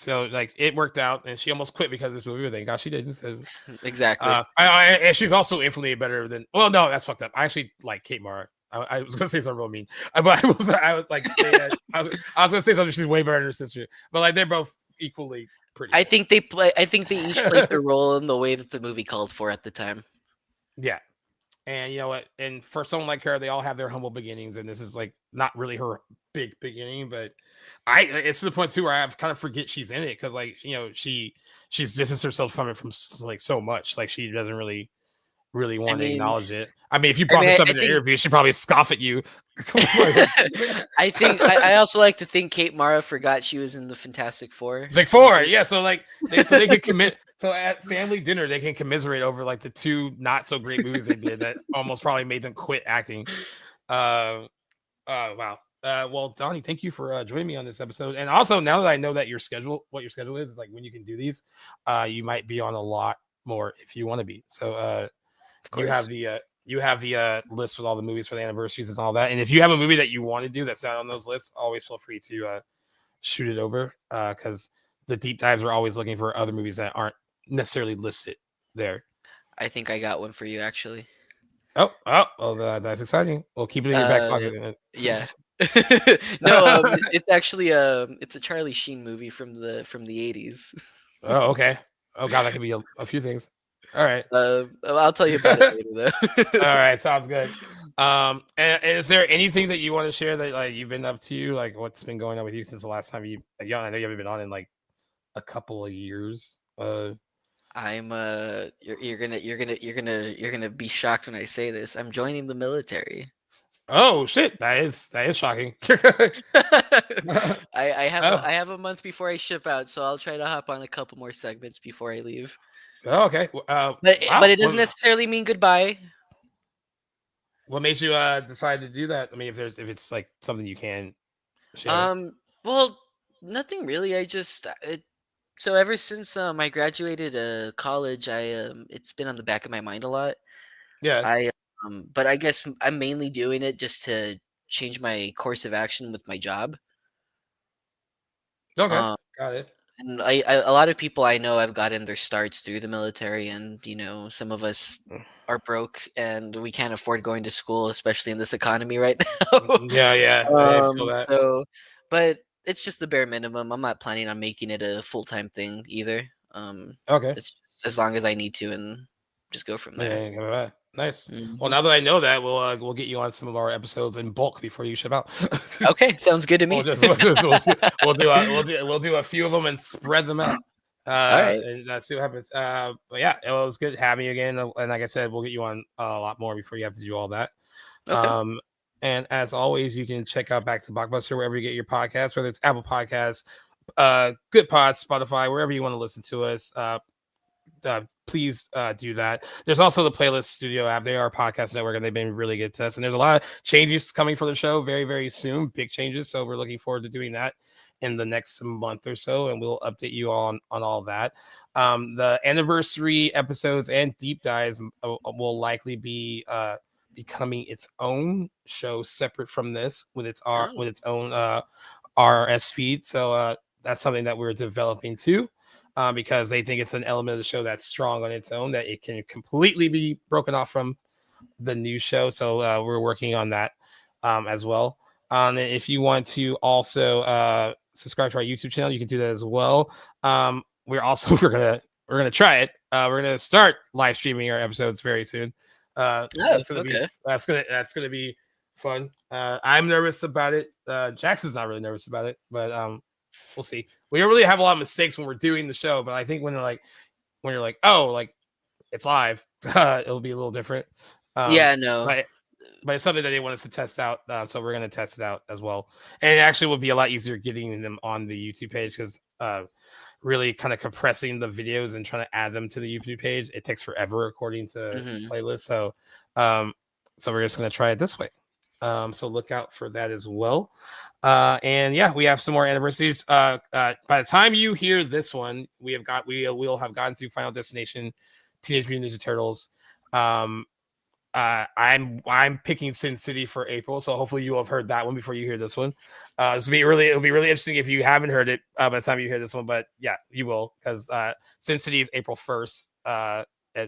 it worked out, and she almost quit because of this movie. But thank God she didn't. So, Exactly. and she's also infinitely better than. Well, no, that's fucked up. I actually like Kate Mara. I was gonna say something real mean, but I was like, I was gonna say something. She's way better than her sister, but like they're both equally pretty cool. I think they each played their role in the way that the movie called for at the time. Yeah, and you know what? And for someone like her, they all have their humble beginnings, and this is like not really her big beginning, but it's to the point too where I kind of forget she's in it because like she's distanced herself from it from like so much, like she doesn't really I want to mean, acknowledge it. I mean, if you brought this up I in an think interview, she'd probably scoff at you. I also like to think Kate Mara forgot she was in the Fantastic Four. It's like four, yeah. So like they can commit. So at family dinner, they can commiserate over like the two not so great movies they did that almost probably made them quit acting. Uh, wow. Well, Donnie, thank you for joining me on this episode. And also, now that I know that what your schedule is, like when you can do these, you might be on a lot more if you want to be. So, Of you have course. the list with all the movies for the anniversaries and all that. And if you have a movie that you want to do that's not on those lists, always feel free to shoot it over because the deep dives are always looking for other movies that aren't necessarily listed there. I think I got one for you actually. That's exciting. We'll keep it in your back Uh, pocket. yeah. No, it's actually it's a Charlie Sheen movie from the 80s. Oh, okay. Oh god, that could be a few things. All right. I'll tell you about it later though. All right, sounds good. And is there anything that you want to share that like you've been up to, like what's been going on with you since the last time I know you haven't been on in like a couple of years. I'm you're gonna be shocked when I say this. I'm joining the military. Oh shit, that is shocking. Oh, I have a month before I ship out, so I'll try to hop on a couple more segments before I leave. okay. But Wow. it doesn't necessarily mean goodbye. What made you decide to do that? I mean, if it's like something you can share. Well, nothing really. So ever since I graduated college, I it's been on the back of my mind a lot. Yeah. I but I guess I'm mainly doing it just to change my course of action with my job. Okay. Um Got it. And a lot of people I know have gotten their starts through the military, and some of us are broke and we can't afford going to school, especially in this economy right now. Yeah, I feel that. So, but it's just the bare minimum. I'm not planning on making it a full-time thing either. Okay. It's just as long as I need to, and just go from there. Yeah, nice. Well, Hmm. now that I know that, we'll get you on some of our episodes in bulk before you ship out. Okay, sounds good to We'll me. just we'll do a few of them and spread them out. All right. And see what happens. But yeah, it was good having you again. And like I said, we'll get you on a lot more before you have to do all that. Okay. Um, and as always, you can check out Back to the Blockbuster wherever you get your podcasts, whether it's Apple Podcasts, Good Pods, Spotify, wherever you want to listen to us. Please do that. There's also the Playlist Studio app. They are a podcast network, and they've been really good to us. And there's a lot of changes coming for the show very, very soon. Big changes. So we're looking forward to doing that in the next month or so, and we'll update you on all that. The anniversary episodes and deep dives will likely be becoming its own show separate from this with its Oh. own RS feed. So that's something that we're developing too. Because they think it's an element of the show that's strong on its own, that it can completely be broken off from the new show. So we're working on that as well. If you want to also subscribe to our YouTube channel, you can do that as well. We're also we're gonna try it. We're gonna start live streaming our episodes very soon. Oh, okay. That's gonna be fun. I'm nervous about it. Jackson's not really nervous about it, but we'll see. We don't really have a lot of mistakes when we're doing the show, but I think when you're like, oh, like it's live, it'll be a little different. Yeah, no. But it's something that they want us to test out, so we're going to test it out as well. And it actually will be a lot easier getting them on the YouTube page because really kind of compressing the videos and trying to add them to the YouTube page, it takes forever according to Hmm. playlists. So we're just going to try it this way. So look out for that as well. And yeah, we have some more anniversaries. By the time you hear this one, we will have gotten through Final Destination, Teenage Mutant Ninja Turtles. I'm picking Sin City for April, so hopefully you will have heard that one before you hear this one. It'll be really interesting if you haven't heard it by the time you hear this one. But yeah, you will, because Sin City is April 1st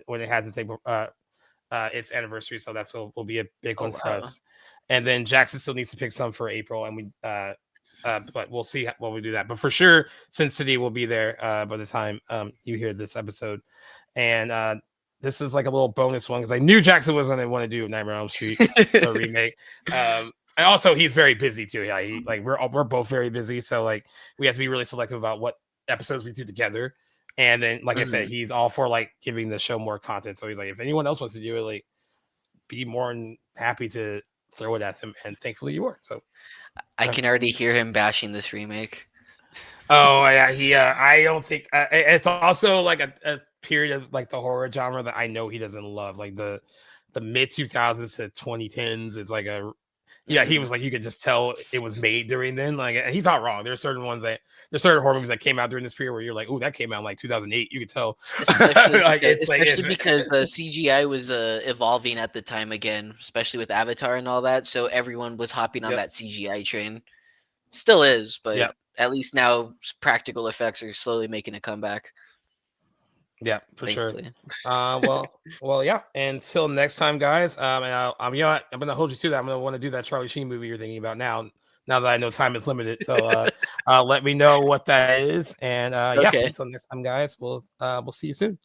when it has its anniversary, so will be a big Oh, one for wow. us. And then Jackson still needs to pick some for April, and but we'll see when we do that. But for sure, Sin City will be there by the time you hear this episode. And this is like a little bonus one because I knew Jackson was going to want to do Nightmare on Elm Street, the remake. And also, he's very busy too. Yeah, we're both very busy, so like we have to be really selective about what episodes we do together. And then, like I said, Mhm. he's all for like giving the show more content. So he's like, if anyone else wants to do it, like, be more than happy to throw it at them. And thankfully, you were. So, I can already hear him bashing this remake. oh yeah, he. I don't think it's also like a period of like the horror genre that I know he doesn't love. Like the mid 2000s to 2010s is like a. Yeah, he Mhm. was like, you could just tell it was made during then. Like, he's not wrong. There's certain horror movies that came out during this period where you're like, oh, that came out in like 2008. You could tell. Especially, Like, it's like especially because the CGI was evolving at the time again, especially with Avatar and all that. So everyone was hopping on yep, that CGI train. Still is, but yep, at least now practical effects are slowly making a comeback. yep, for sure. Thankfully. Yeah. Until next time, guys. And I'm gonna hold you to that. I'm gonna want to do that Charlie Sheen movie you're thinking about now. Now that I know time is limited, so let me know what that is. And yeah, Okay. until next time, guys. We'll see you soon.